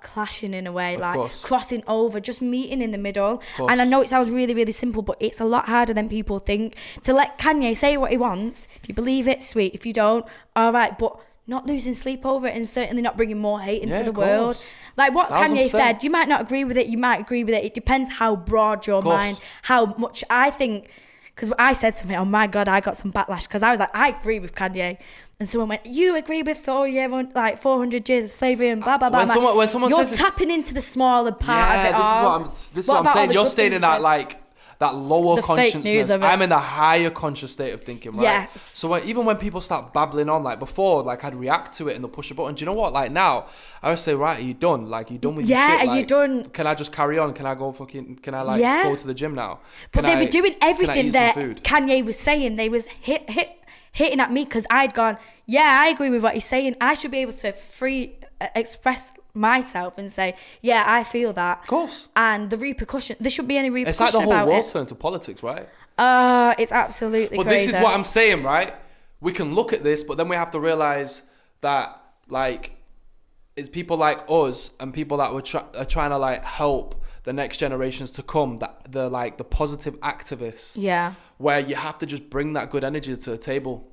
S1: clashing in a way, crossing over, just meeting in the middle. And I know it sounds really, really simple, but it's a lot harder than people think. To let Kanye say what he wants, if you believe it, sweet. If you don't, all right. But not losing sleep over it, and certainly not bringing more hate into the world. Like what 1000%. Kanye said, you might not agree with it, you might agree with it. It depends how broad your mind, how much. I think, because I said something, oh my God, I got some backlash, because I was like, I agree with Kanye. And someone went, you agree with 400 years of slavery and blah, blah, blah.
S2: When someone
S1: you're
S2: says
S1: tapping into the smaller part of it all.
S2: This is what I'm saying. You're staying in that lower consciousnness. I'm in the higher conscious state of thinking, right?
S1: Yes.
S2: So even when people start babbling on, like before, like I'd react to it and they'll push a button. Do you know what? Like now, I would say, right, are you done? Like, are you done with your shit?
S1: Yeah, are
S2: like,
S1: you done?
S2: Can I just carry on? Can I go go to the gym now?
S1: But they were doing everything that Kanye was saying. They was hitting at me because I'd gone, yeah, I agree with what he's saying. I should be able to express myself and say, yeah, I feel that.
S2: Of course.
S1: And the repercussion, there shouldn't be any repercussion
S2: about it. It's like the whole world
S1: it.
S2: turned to politics, right?
S1: It's absolutely
S2: But
S1: crazy.
S2: this is what I'm saying, right? We can look at this, but then we have to realize that, like, it's people like us and people that are trying to, like, help the next generations to come, that the positive activists.
S1: Yeah.
S2: Where you have to just bring that good energy to the table.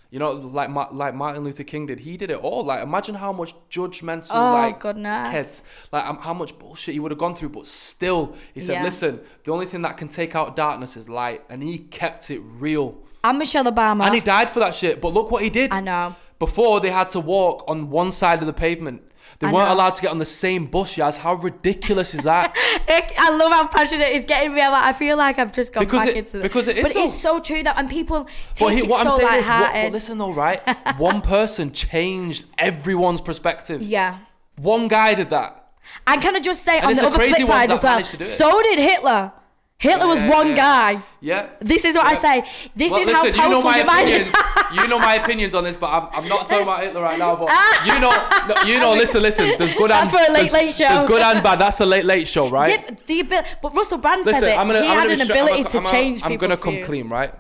S2: You know, like Martin Luther King did. He did it all. Like, imagine how much judgmental, kids, how much bullshit he would have gone through. But still, he said, listen, the only thing that can take out darkness is light. And he kept it real.
S1: I'm Michelle Obama.
S2: And he died for that shit. But look what he did.
S1: I know.
S2: Before, they had to walk on one side of the pavement. They weren't allowed to get on the same bus, Yaz. How ridiculous is that?
S1: I love how passionate it's getting me. I feel like I've just gone back into it.
S2: Because it is.
S1: But it's so true that, and people take it so lighthearted.
S2: But listen though, right? One person changed everyone's perspective.
S1: Yeah.
S2: One guy did that.
S1: And can I just say, on the other flip side as well, so did Hitler. Hitler was one guy.
S2: Yeah.
S1: This is what I say. This is how powerful
S2: you know my
S1: your mind is.
S2: opinions. You know my opinions on this, but I'm not talking about Hitler right now. But you know. Listen. There's good and
S1: that's for a late show.
S2: There's good and bad. That's a late show, right?
S1: Yeah, but Russell Brand says it. He had an ability to change people's
S2: I'm gonna come clean, right?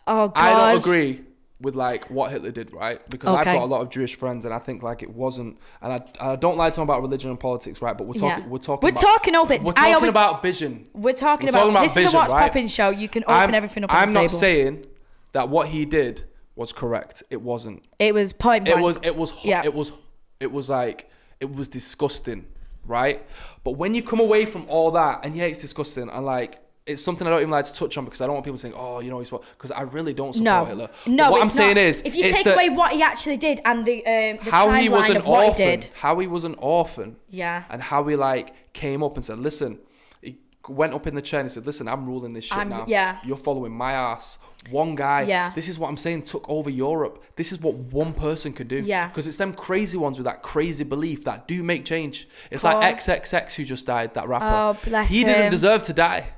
S1: Oh God.
S2: I don't agree with like what Hitler did, right? Because I've got a lot of Jewish friends, and I think like it wasn't. And I don't like talking about religion and politics, right? But we're talking open. We're talking about vision.
S1: We're talking about this vision, is a What's Poppin' show. You can open everything up on the table.
S2: I'm not saying that what he did was correct. It wasn't.
S1: It was point blank.
S2: It was disgusting, right? But when you come away from all that, and it's disgusting, and like, it's something I don't even like to touch on because I don't want people saying, oh, you know, he's what, because I really don't support Hitler.
S1: No,
S2: but what I'm saying is,
S1: if you take away what he actually did and the
S2: how he was
S1: timeline of what he did.
S2: How he was an orphan.
S1: Yeah.
S2: And how he like came up and said, listen, he went up in the chair and he said, listen, I'm ruling this shit now.
S1: Yeah.
S2: You're following my ass. One guy, this is what I'm saying, took over Europe. This is what one person could do.
S1: Yeah.
S2: Because it's them crazy ones with that crazy belief that do make change. It's like XXX who just died, that rapper.
S1: Oh, bless him.
S2: He didn't deserve to die.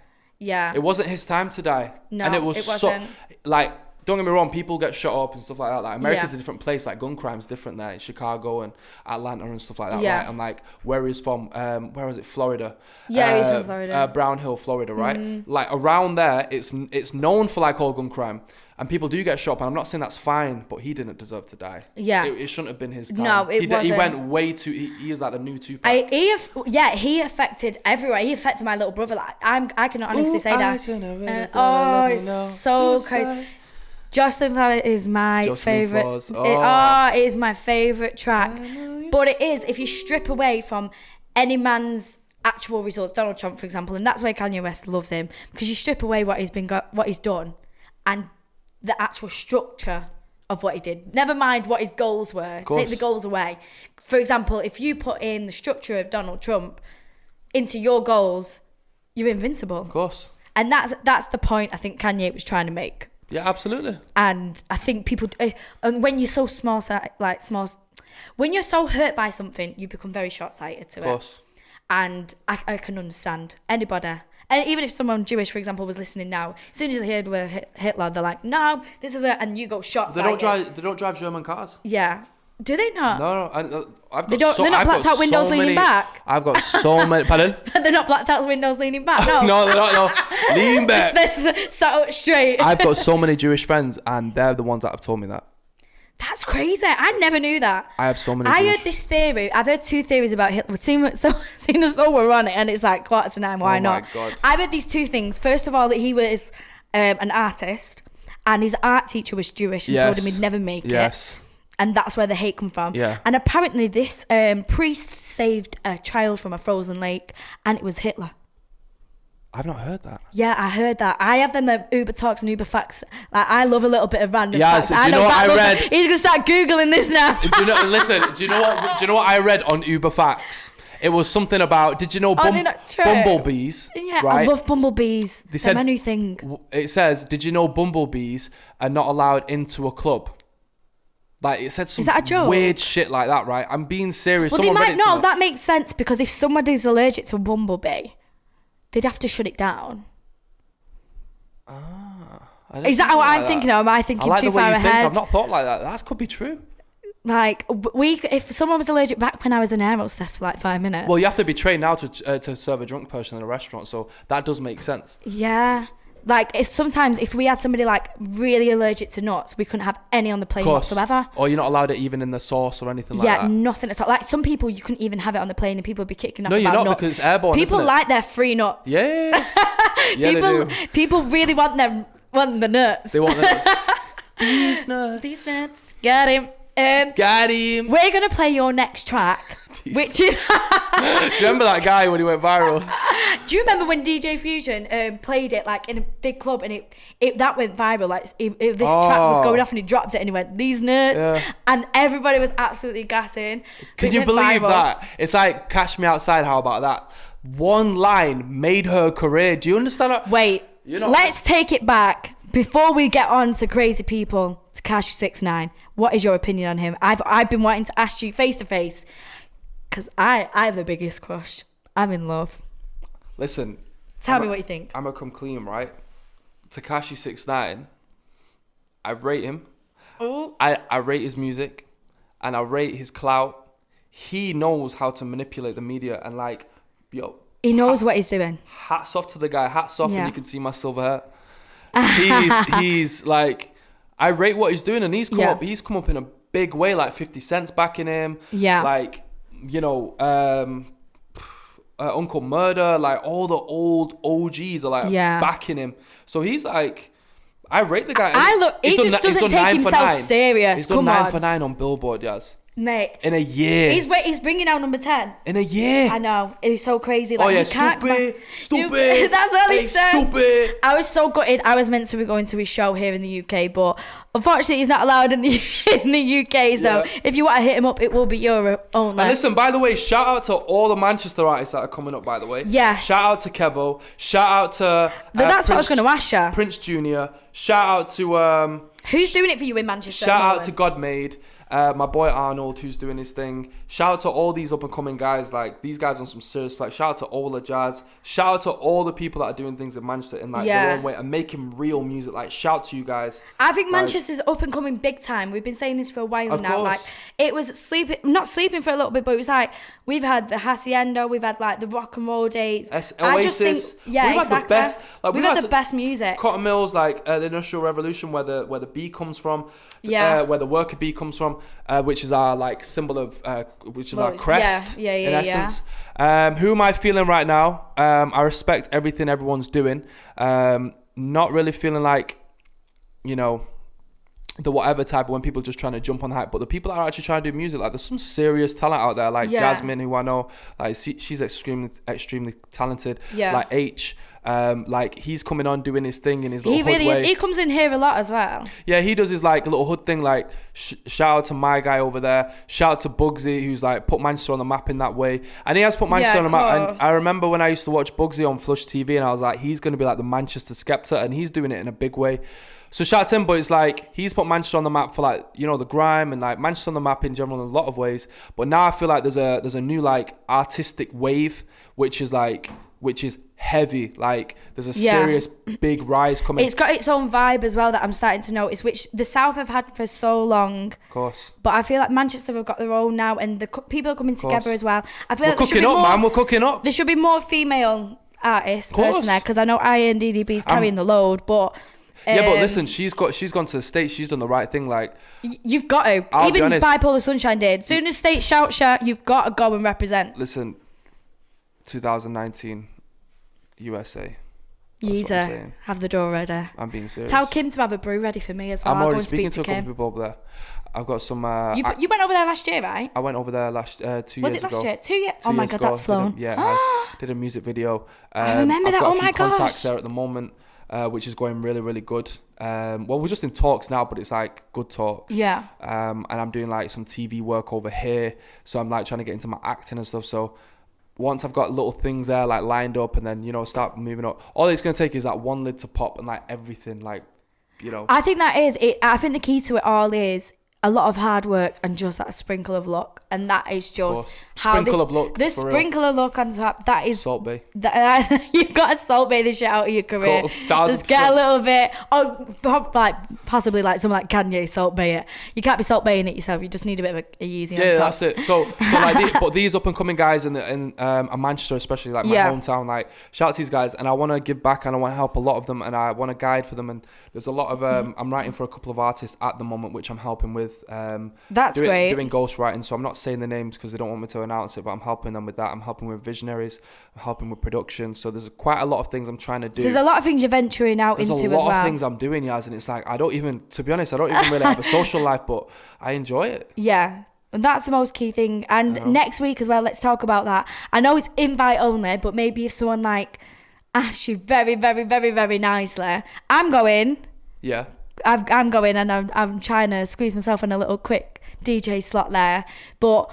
S1: Yeah.
S2: It wasn't his time to die.
S1: No,
S2: and it wasn't. So, like, don't get me wrong, people get shot up and stuff like that. Like, America's a different place. Like, gun crime's different there. Chicago and Atlanta and stuff like that, right? And like, where he's from, where was it? Florida.
S1: Yeah, he's from Florida.
S2: Brown Hill, Florida, right? Like, around there, it's known for like all gun crime. And people do get shot up, and I'm not saying that's fine, but he didn't deserve to die.
S1: Yeah.
S2: It shouldn't have been his time.
S1: No, it wasn't.
S2: He went way too, he was like the new Tupac.
S1: He affected everyone. He affected my little brother. Like, I can honestly say that. It's so crazy. Jocelyn Flower is my favourite. It is my favourite track. But it is, if you strip away from any man's actual results, Donald Trump, for example, and that's why Kanye West loves him, because you strip away what he's done, and the actual structure of what he did. Never mind what his goals were. Take the goals away. For example, if you put in the structure of Donald Trump into your goals, you're invincible.
S2: Of course.
S1: And that's the point I think Kanye was trying to make.
S2: Yeah, absolutely.
S1: And I think people, and when you're so when you're so hurt by something, you become very short-sighted to it.
S2: Of course.
S1: And I can understand anybody. And even if someone Jewish, for example, was listening now, as soon as they hear the word Hitler, they're like, no, this is it, and you go short-sighted.
S2: They don't drive German cars.
S1: Yeah. Do they not?
S2: No.
S1: They're not blacked out windows leaning back.
S2: I've got so many. Pardon?
S1: They're not blacked out windows leaning back. No.
S2: No, they're not. No, lean back.
S1: They're sat up straight.
S2: I've got so many Jewish friends, and they're the ones that have told me that.
S1: That's crazy. I never knew that.
S2: I have so many.
S1: I heard this theory. I've heard 2 theories about Hitler. Seeing as though we're on it, and it's like 9:15. Why not?
S2: Oh my God.
S1: I've heard these 2 things. First of all, that he was an artist, and his art teacher was Jewish and told him he'd never make it. And that's where the hate come from.
S2: Yeah.
S1: And apparently this priest saved a child from a frozen lake, and it was Hitler.
S2: I've not heard that.
S1: Yeah, I heard that. I have them Uber Talks and Uber Facts. Like, I love a little bit of random facts.
S2: Do you know what I read?
S1: He's going to start Googling this now.
S2: Do you know what I read on Uber Facts? It was something about, did you know bumblebees?
S1: Yeah,
S2: right?
S1: I love bumblebees. They're my new thing.
S2: It says, did you know bumblebees are not allowed into a club? Like, it said some weird shit like that, right? I'm being serious.
S1: Well, that makes sense, because if somebody's allergic to a bumblebee, they'd have to shut it down. Is that what I'm thinking? Or am I thinking too far ahead?
S2: I've not thought like that. That could be true.
S1: Like, if someone was allergic back when I was an air hostess for like 5 minutes.
S2: Well, you have to be trained now to serve a drunk person in a restaurant, so that does make sense.
S1: Yeah. Like, sometimes if we had somebody like really allergic to nuts, we couldn't have any on the plane whatsoever.
S2: Or you're not allowed it even in the sauce or anything like that.
S1: Yeah, nothing at all. Like, some people, you couldn't even have it on the plane, and people would be kicking off
S2: about nuts. No, you're not,
S1: nuts.
S2: because it's airborne,
S1: people like their free nuts.
S2: Yeah. Yeah, they do.
S1: People really want the nuts.
S2: They want the nuts. These nuts.
S1: Got him.
S2: Got him.
S1: We're going to play your next track, which is...
S2: Do you remember that guy when he went viral?
S1: Do you remember when DJ Fusion played it like in a big club, and that went viral? Like, this track was going off, and he dropped it, and he went, these nuts. Yeah. And everybody was absolutely gassing.
S2: Can you believe that? It's like Cash Me Outside. How about that? One line made her career. Do you understand that?
S1: Wait, let's take it back. Before we get on to crazy people, to Tekashi 6ix9ine, what is your opinion on him? I've been wanting to ask you face to face, because I have the biggest crush. I'm in love.
S2: Listen.
S1: Tell me what you think.
S2: I'm gonna come clean, right? Tekashi 6ix9ine, I rate him.
S1: Ooh.
S2: I rate his music, and I rate his clout. He knows how to manipulate the media, and like, yo.
S1: He knows what he's doing.
S2: Hats off to the guy. Hats off, and you can see my silver hair. He's like, I rate what he's doing, and he's come up. He's come up in a big way. Like 50 Cent's backing him.
S1: Yeah.
S2: Like, you know, Uncle Murder. Like all the old OGs are like backing him. So he's like, I rate the guy.
S1: He just doesn't take himself serious.
S2: He's done 9 for 9 on Billboard, yes.
S1: Mate,
S2: in a year.
S1: He's bringing out number 10
S2: in a year.
S1: I know, it's so crazy. Like,
S2: stupid.
S1: That's all he said.
S2: Stupid.
S1: I was so gutted. I was meant to be going to his show here in the UK, but unfortunately he's not allowed in the UK. So if you want to hit him up, it will be Europe only.
S2: And listen, by the way, shout out to all the Manchester artists that are coming up. By the way, shout out to Kevo. Shout out to
S1: that's what I was going to ask you.
S2: Prince Jr. Shout out to
S1: who's doing it for you in Manchester?
S2: Shout out to Godmade. My boy Arnold, who's doing his thing. Shout out to all these up and coming guys. Like, these guys on some serious, like, shout out to Ola Jazz. Shout out to all the people that are doing things in Manchester in like their own way and making real music. Like, shout out to you guys.
S1: I think Manchester's up and coming big time. We've been saying this for a while now.
S2: Course.
S1: Like, it was not sleeping for a little bit, but it was like, we've had the Hacienda, we've had like the rock and roll days.
S2: Oasis.
S1: I just think,
S2: we've had the best. Like,
S1: we've had the best music.
S2: Cotton Mills, like the Industrial Revolution, where the bee comes from. Where the worker bee comes from, which is our like symbol of, which is our crest. In essence. Who am I feeling right now? I respect everything everyone's doing. Not really feeling like, you know, the whatever type of when people just trying to jump on the hype, but the people that are actually trying to do music, like there's some serious talent out there, like Jasmine, who I know, like she's extremely talented. Like H, like he's coming on doing his thing in his little hood way.
S1: He comes in here a lot as well.
S2: Yeah, he does his like little hood thing. Like shout out to my guy over there. Shout out to Bugsy, who's like put Manchester on the map in that way, and he has put Manchester on the map. And I remember when I used to watch Bugsy on Flush TV, and I was like, he's going to be like the Manchester Skepta, and he's doing it in a big way. So shout out to him, but it's like he's put Manchester on the map for like, you know, the grime and like Manchester on the map in general in a lot of ways. But now I feel like there's a new like artistic wave, which is heavy. Like there's a serious big rise coming.
S1: It's got its own vibe as well that I'm starting to notice, which the South have had for so long.
S2: Of course.
S1: But I feel like Manchester have got their own now, and the people are coming together as well. I feel
S2: we're cooking up, man. We're cooking up.
S1: There should be more female artists person there, because I know Iron DDB's carrying the load, but.
S2: Yeah, but listen, she's gone to the States. She's done the right thing. Like
S1: you've got to. Even Bipolar Sunshine did. Soon as States shout, you've got to go and represent.
S2: Listen, 2019 USA.
S1: Yeezer, have the door ready.
S2: I'm being serious.
S1: Tell Kim to have a brew ready for me as well.
S2: I'm already speaking to a couple people over there. I've got some.
S1: You went over there last year, right?
S2: I went over there 2 years ago.
S1: Was it last year? 2 years? Oh my God, that's flown.
S2: Did a music video.
S1: I remember that. Oh my gosh.
S2: I've got a few contacts there at the moment. Which is going really, really good. Well, we're just in talks now, but it's like good talks.
S1: Yeah.
S2: And I'm doing like some TV work over here. So I'm like trying to get into my acting and stuff. So once I've got little things there like lined up and then, you know, start moving up, all it's going to take is that one lid to pop and like everything, like, you know.
S1: I think that is it. I think the key to it all is a lot of hard work and just that sprinkle of luck. And that is just how
S2: sprinkle of luck.
S1: This sprinkle of luck on top, that is
S2: Salt Bay.
S1: You've got to Salt Bay the shit out of your career. Just get a little bit, possibly like something like Kanye Salt Bay it. You can't be Salt Baying it yourself. You just need a bit of a Yeezy on top.
S2: Yeah, that's it. So like these up and coming guys in Manchester, especially like my hometown, like shout out to these guys, and I want to give back and I want to help a lot of them and I want to guide for them. And there's a lot of I'm writing for a couple of artists at the moment, which I'm helping with.
S1: That's great.
S2: Doing ghostwriting, so I'm not saying the names because they don't want me to announce it, but I'm helping them with that. I'm helping with visionaries, I'm helping with production. So there's quite a lot of things I'm trying to do.
S1: So there's a lot of things you're venturing out into as well.
S2: There's a lot of things I'm doing, Yaz, and it's like to be honest, I don't even really have a social life, but I enjoy it.
S1: Yeah. And that's the most key thing. And next week as well, let's talk about that. I know it's invite only, but maybe if someone like asks you very, very, very, very nicely, I'm going.
S2: Yeah.
S1: I'm going and I'm trying to squeeze myself in a little quick DJ slot there. But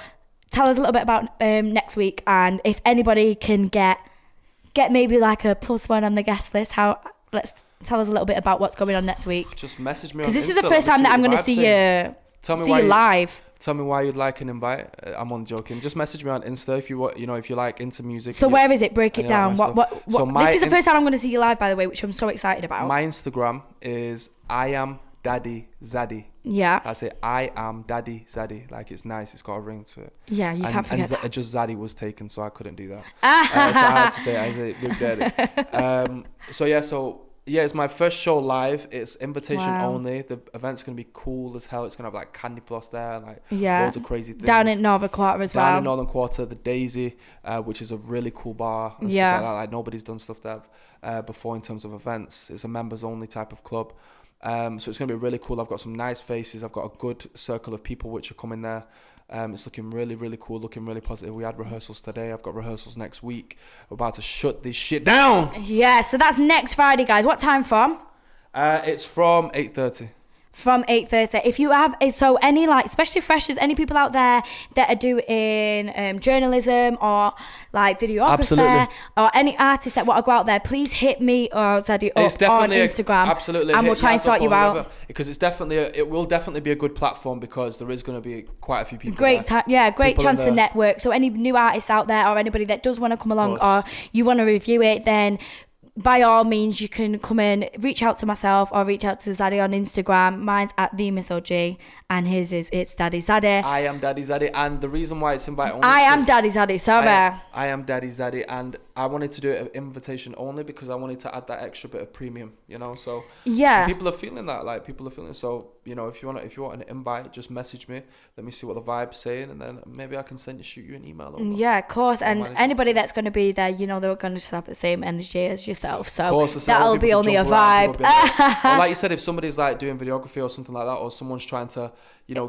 S1: tell us a little bit about next week, and if anybody can get maybe like a +1 on the guest list, let's tell us a little bit about what's going on next week.
S2: Just message me on Insta.
S1: Because this is the first time that I'm going to see you live.
S2: Tell me why you'd like an invite. I'm only joking. Just message me on Insta if you like into music.
S1: So where is it? Break it down. This is the first time I'm going to see you live, by the way, which I'm so excited about.
S2: My Instagram is I am Daddy Zaddy.
S1: Yeah.
S2: I say I am Daddy Zaddy. Like it's nice. It's got a ring to it.
S1: Yeah, you can't forget that.
S2: Just Zaddy was taken, so I couldn't do that. So I had to say I say Big Daddy. So it's my first show live. It's invitation only. The event's going to be cool as hell. It's going to have like candy floss there, like loads of crazy things.
S1: Down in Northern Quarter as well.
S2: Down in Northern Quarter, the Daisy, which is a really cool bar and stuff like that. Like nobody's done stuff there before in terms of events. It's a members only type of club. So it's going to be really cool. I've got some nice faces. I've got a good circle of people which are coming there. It's looking really, really cool, looking really positive. We had rehearsals today. I've got rehearsals next week. We're about to shut this shit down.
S1: Yeah, so that's next Friday, guys. What time from?
S2: It's from 8:30.
S1: From 8:30. If you have, so any like, especially freshers, any people out there that are doing journalism or like videographer or any artists that want to go out there, please hit me or Zaddy up on Instagram.
S2: Absolutely.
S1: And we'll try and sort you out.
S2: Because it will definitely be a good platform because there is going to be quite a few people
S1: great chance to network. So any new artists out there or anybody that does want to come along or you want to review it, then by all means, you can come in, reach out to myself or reach out to Zaddy on Instagram. Mine's at @TheMissOG and his is It's Daddy Zaddy.
S2: I am Daddy Zaddy, and the reason why it's invite only.
S1: I am Daddy Zaddy, sorry.
S2: I am Daddy Zaddy, and I wanted to do it invitation only because I wanted to add that extra bit of premium, so people are feeling that, like people are feeling, so if you want an invite, just message me, let me see what the vibe's saying, and then maybe I can shoot you an email over.
S1: Yeah, of course. And anybody that's going to be there, they're going to just have the same energy as yourself, so that'll be only a vibe.
S2: Or like you said, if somebody's like doing videography or something like that, or someone's trying to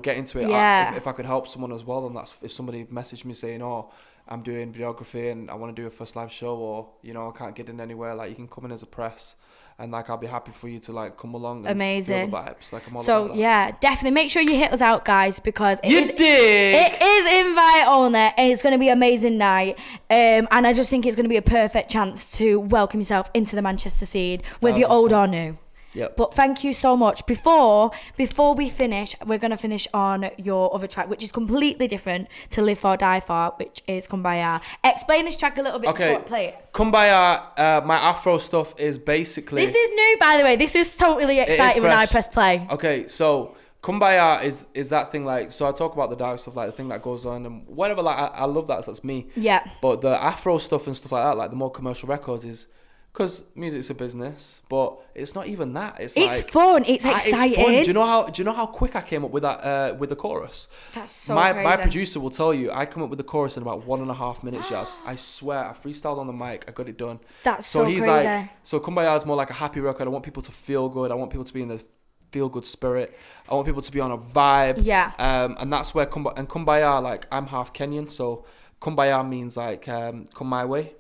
S2: get into it, if I could help someone as well, then that's, if somebody messaged me saying, oh, I'm doing videography and I want to do a first live show, or I can't get in anywhere, like you can come in as a press, and like I'll be happy for you to like come along and
S1: amazing
S2: feel the vibes. Like I'm all
S1: so
S2: about that.
S1: Yeah, definitely make sure you hit us out, guys, because
S2: it
S1: is invite only, and it's going to be an amazing night, and I just think it's going to be a perfect chance to welcome yourself into the Manchester scene, whether you're old or new.
S2: Yep.
S1: But thank you so much. Before we finish, we're going to finish on your other track, which is completely different to Live For Die For, which is Kumbaya. Explain this track a little bit before I play it.
S2: Kumbaya, my Afro stuff is basically...
S1: This is new, by the way. This is totally exciting when I press play.
S2: Okay, so Kumbaya is that thing, like, so I talk about the dark stuff, like the thing that goes on and whatever, like I love that, so that's me.
S1: Yeah.
S2: But the Afro stuff and stuff like that, like the more commercial records, is... Because music's a business, but it's not even that. It's
S1: fun. It's exciting.
S2: It's fun. Do you know how quick I came up with that with the chorus?
S1: That's so
S2: crazy. My
S1: crazy.
S2: producer will tell you I come up with the chorus in about 1.5 minutes. Jazz. I swear, I freestyled on the mic. I got it done.
S1: That's so
S2: he's
S1: crazy.
S2: like, so Kumbaya is more like a happy record. I want people to feel good. I want people to be in the feel good spirit. I want people to be on a vibe.
S1: Yeah.
S2: And that's where Kumbaya, like I'm half Kenyan, so Kumbaya means like come my way.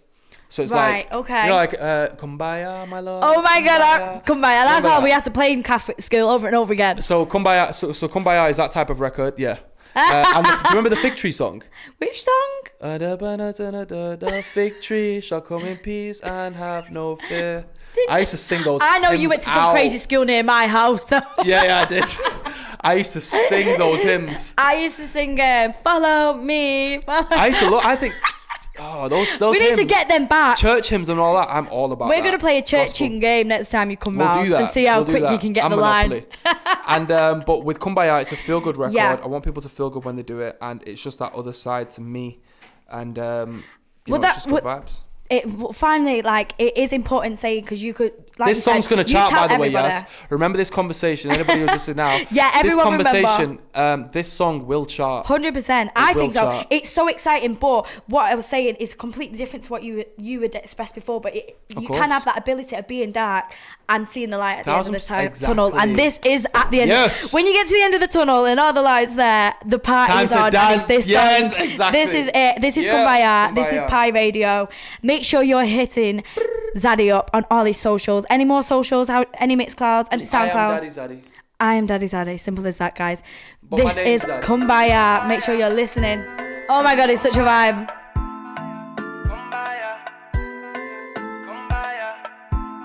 S2: So it's like,
S1: okay.
S2: like, Kumbaya, my love.
S1: Oh my God, Kumbaya. That's all we had to play in Catholic school over and over again.
S2: So Kumbaya, so Kumbaya is that type of record, yeah. And do you remember the Fig Tree song?
S1: Which song?
S2: The fig tree shall come in peace and have no fear. I used to sing those.
S1: I know you went to some crazy school near my house, though.
S2: Yeah, I did. I used to sing those hymns.
S1: I used to sing "Follow Me."
S2: I think. Oh, those
S1: we
S2: hymns,
S1: need to get them back.
S2: Church hymns and all that. I'm all about.
S1: We're gonna play a churching game next time you come round and see how quick you can get the line.
S2: And but with Kumbaya, it's a feel good record. Yeah. I want people to feel good when they do it, and it's just that other side to me. And it's just good vibes.
S1: It finally, like, it is important saying, because you could, like,
S2: this song's going to chart, by the way, yes. Remember this conversation. Anybody who's listening now.
S1: Yeah, everyone remember.
S2: This song will chart.
S1: 100%. I think so. Chart. It's so exciting, but what I was saying is completely different to what you had expressed before, but you can have that ability of being dark and seeing the light at the end of the tunnel. And this is at the end.
S2: Yes.
S1: When you get to the end of the tunnel and all the lights there, the party's on. And it's this
S2: yes,
S1: song.
S2: Exactly.
S1: This is it. This is Kumbaya. This is Pi Radio. Make sure you're hitting Zaddy up on all his socials. Any more socials? Any Mixclouds? Any SoundClouds? I am Daddy Zaddy. Simple as that, guys. But this is Kumbaya. Make sure you're listening. Oh my God, it's such a vibe.